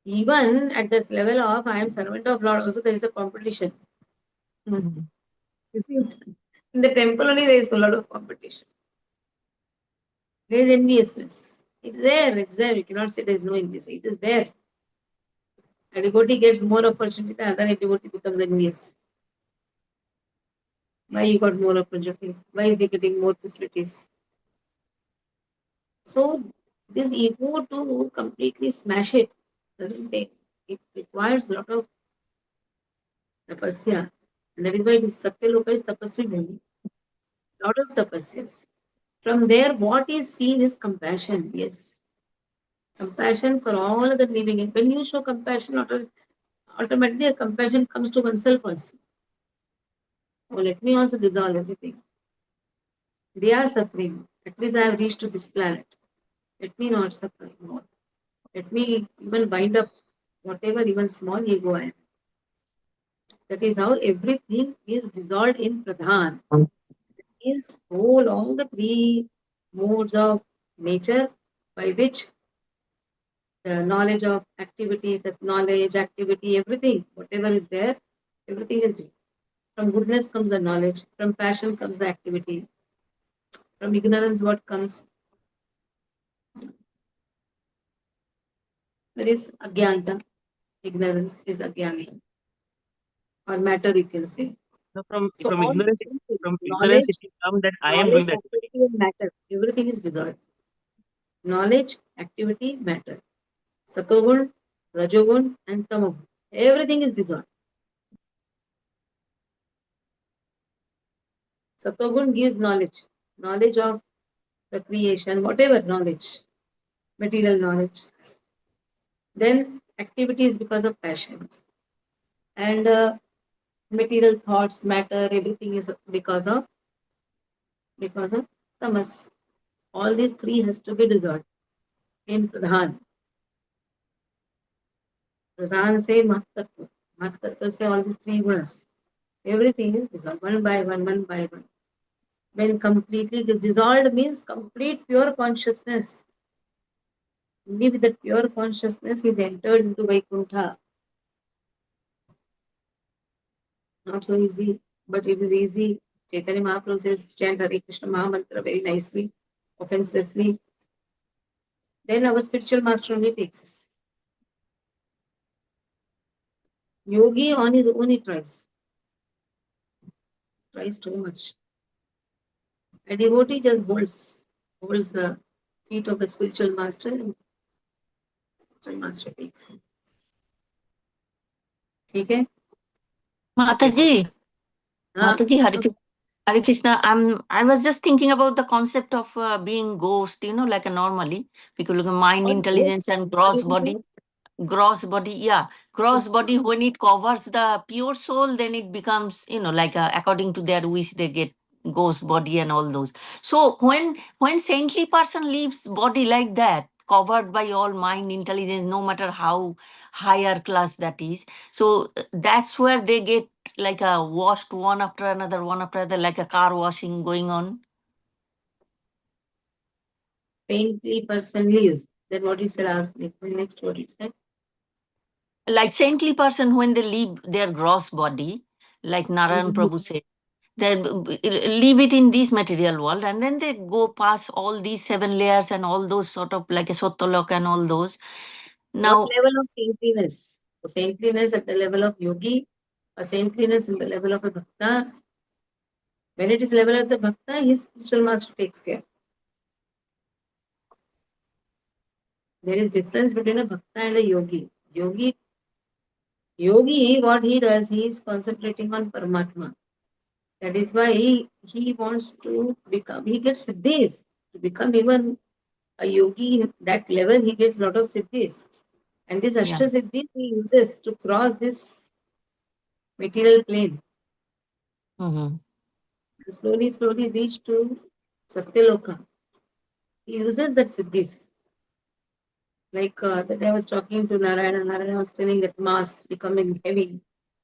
Even at this level of I am servant of Lord, also there is a competition. You see, in the temple only there is a lot of competition. There is enviousness. It's there, it's there. You cannot say there is no envious. It is there. A devotee gets more opportunity, the other devotee becomes envious. Why he got more opportunity? Why is he getting more facilities? So this ego to completely smash it doesn't take. It requires a lot of tapasya. And that is why this Satyaloka is tapasya bhumi. Lot of tapasyas. From there, what is seen is compassion. Yes. Compassion for all other living. And when you show compassion, automatically a compassion comes to oneself also. Oh, let me also dissolve everything. They are suffering. At least I have reached to this planet. Let me not suffer more. Let me even bind up whatever even small ego I am. That is how everything is dissolved in Pradhan. Is whole all the three modes of nature by which the knowledge of activity, the knowledge, activity, everything, whatever is there, everything is there. From goodness comes the knowledge, from passion comes the activity, from ignorance what comes? There is agyanta. Ignorance is agyanta. Or matter you can say. So So from all these ignorance, three things, from ignorance, it knowledge, will come that I am doing knowledge, that. activity, and matter, everything is dissolved. Knowledge, activity, matter. Satogun, Rajogun, and Tamogun. Everything is dissolved. Satogun gives knowledge, knowledge of the creation, whatever knowledge, material knowledge. Then activity is because of passion. And material thoughts, matter, everything is because of tamas. All these three has to be dissolved in Pradhan. Pradhan say Mahtattva. Mahtattva say all these three gunas. Everything is dissolved one by one, one by one. When completely dissolved means complete pure consciousness. Only with that pure consciousness is entered into Vaikuntha. Not so easy, but it is easy. Chaitanya Mahaprabhu says, chant Hare Krishna Mahamantra very nicely, offenselessly. Then our spiritual master only takes us. Yogi on his own he tries. Tries too much. A devotee just holds the feet of the spiritual master and spiritual master takes him. Okay? Mataji, Ah, Mataji, Hare Krishna. I was just thinking about the concept of being ghost, like a normally, because look at mind, all ghosts, intelligence, and what gross did you say? body. Gross body, yeah. Gross body, when it covers the pure soul, then it becomes, like according to their wish, they get ghost body and all those. So when saintly person leaves body like that, covered by all mind, intelligence, no matter how higher class that is, so that's where they get like a washed one after another, like a car washing going on. Saintly person leaves. Then what you said, ask me. Next what you said? Like saintly person, when they leave their gross body, like Narayan Prabhu said, they leave it in this material world, and then they go past all these 7 layers and all those sort of like a Sottolok and all those. What Now, level of saintliness? A saintliness at the level of yogi, a saintliness in the level of a bhakta. When it is level of the bhakta, his spiritual master takes care. There is difference between a bhakta and a yogi. Yogi, what he does, he is concentrating on Paramatma. That is why he wants to become, he gets siddhis. To become even a yogi in that level, he gets a lot of siddhis. And this Yeah. Ashtasiddhis he uses to cross this material plane. Mhm. To slowly reach to Satyaloka. He uses that siddhis. Like that I was talking to Narayana. Narayana was telling that mass becoming heavy.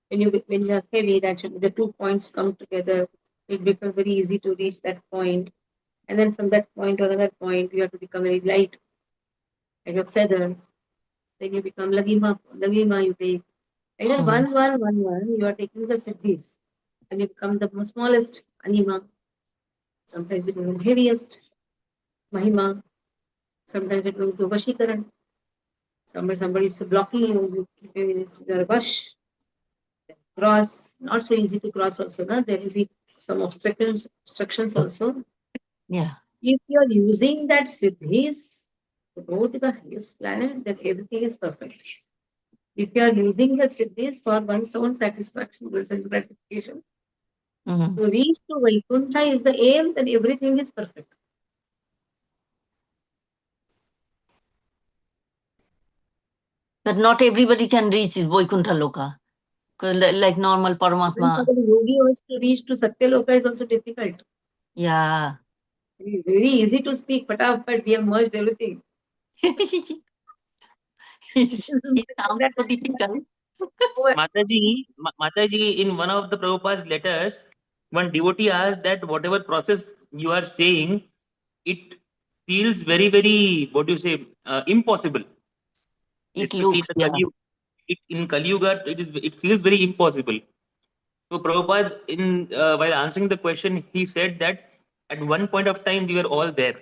When you are heavy, actually the 2 points come together. It becomes very easy to reach that point. And then from that point to another point, you have to become very light, like a feather. Then you become lagima you take. Like that Mhm. one, you are taking the siddhis. And you become the smallest anima. Sometimes it becomes heaviest mahima. Sometimes it becomes vashikaran. Somebody is blocking you, you keep him in your wash. Cross, not so easy to cross also. Na? There will be some obstructions also. Yeah. If you are using that siddhis to go to the highest planet, then everything is perfect. If you are using the siddhis for one's own satisfaction, one's sense gratification, Mhm. to reach to Vaikuntha is the aim, then everything is perfect. But not everybody can reach Vaikuntha Loka. Like normal Even Paramatma. for the yogi also to reach to Satyaloka is also difficult. Yeah. It is very easy to speak, but we have merged everything. It sounds That so difficult. Mataji, in one of the Prabhupada's letters, one devotee asked that whatever process you are saying, it feels very, very, what do you say, impossible. It Especially in looks, the yeah. Kali Yuga. In Kali Yuga, it feels very impossible. So Prabhupada, while answering the question, he said that at one point of time we were all there.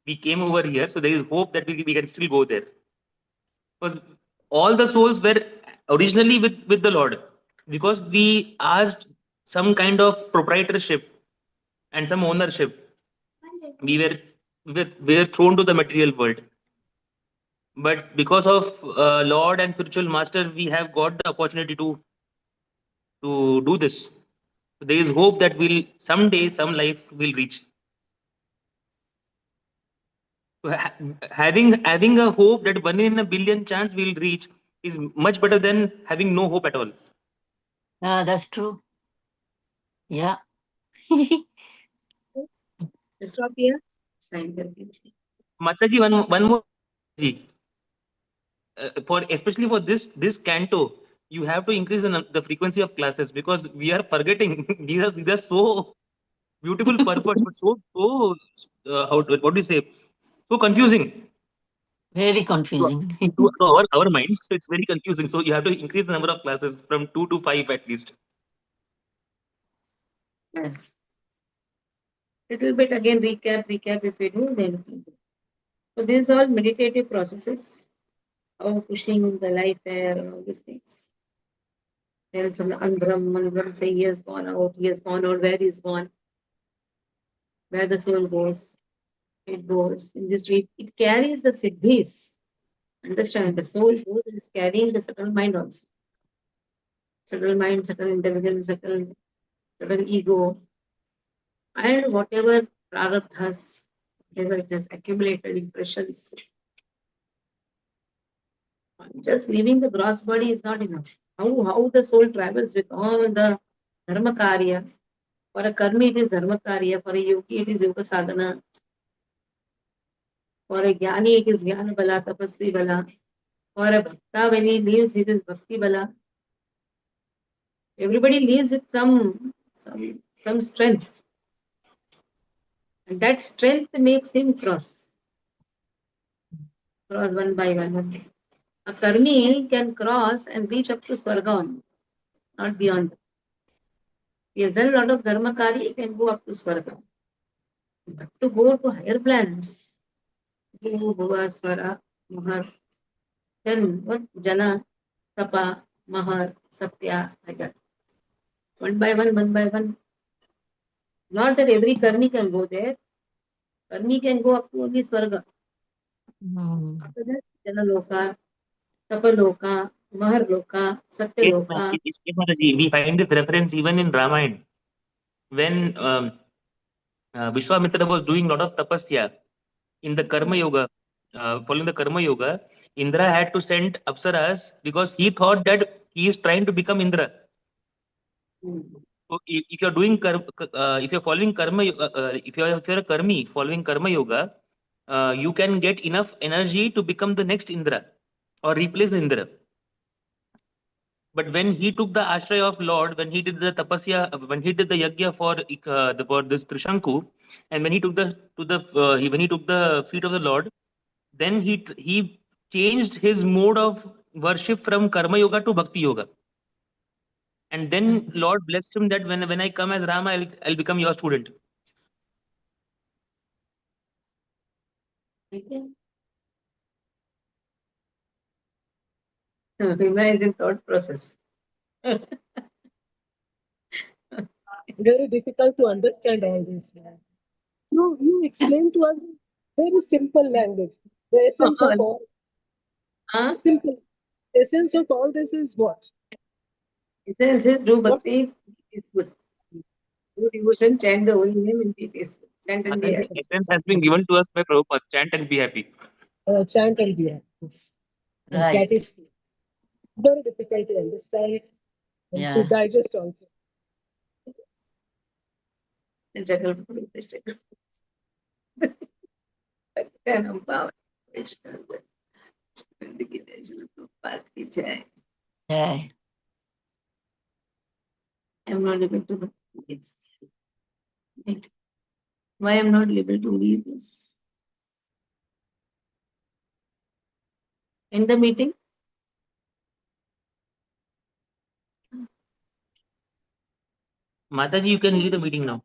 We came over here, so there is hope that we can still go there. Because all the souls were originally with the Lord, because we asked some kind of proprietorship and some ownership. We were we were thrown to the material world, but because of Lord and spiritual master, we have got the opportunity to do this. So there is hope that we'll someday some life will reach. So having a hope that 1 in a billion chance we'll reach is much better than having no hope at all. Yeah, that's true. Yeah. Let's stop here. Sign the Mataji, one more. Ji. For especially for this canto, you have to increase the frequency of classes, because we are forgetting. These are so beautiful purports, but what do you say, so confusing Very to, confusing. to our minds. So it's very confusing, so you have to increase the number of classes from 2 to 5 at least. Little bit again recap if we do, then we do. So these are all meditative processes of pushing the life air and all these things. Then from the Andram say he has gone out, where he's gone, where the soul goes, it goes. In this way, it carries the siddhis. Understand, the soul goes is carrying the subtle mind also. Subtle mind, subtle intelligence, subtle ego, and whatever prarabdhas, whatever it has accumulated impressions. Just leaving the gross body is not enough. How the soul travels with all the dharma karya. For a karmi, it is dharma karya. For a yogi, it is yoga sadhana. For a jnani, it is jnana bala, tapasvi bala. For a bhakta, when he leaves, it is bhakti bala. Everybody leaves with some strength. And that strength makes him cross one by one. A karmi can cross and reach up to Swarga, not beyond. He has done a lot of dharma karya, he can go up to Swarga. But to go to higher planets, Bhu, Bhuva, Swara, Mahar, then what? Jana, Tapa, Mahar, Satya, like that. One by one, Not that every karmi can go there. Karmi can go up to only Swarga. After that, Janaloka, Tapaloka, Maharloka, Yes, ma'am. Satyaloka. Mataji, we find this reference even in Ramayana. When Vishwamitra was doing a lot of tapasya in the Karma Yoga, following the Karma Yoga, Indra had to send Apsaras because he thought that he is trying to become Indra. So if you're doing if you're following karma, if you're a karmi following karma yoga, you can get enough energy to become the next Indra or replace Indra. But when he took the ashraya of Lord, when he did the tapasya, when he did the yajna for this Trishanku, and when he took when he took the feet of the Lord, then he changed his mode of worship from karma yoga to bhakti yoga. And then Lord blessed him that when I come as Rama, I'll become your student. Bhima is in thought process. Very difficult to understand all this. You explain to us very simple language. The essence of all simple essence of all this is what? Essence is do bhakti, is good. Do devotion, chant the holy name and be peaceful. Chant and be Mataji, happy. essence has been given to us by Prabhupada. Chant and be happy. Chant and be happy. Yes. Yes, Right. that is very difficult to understand and to Yeah. digest also. Jagal Bhaktanam Bhava Vishnu. Bhakti Jai. Yeah. I'm not able to wait. Why I'm not able to read this? In the meeting? Mataji, you can leave the meeting now.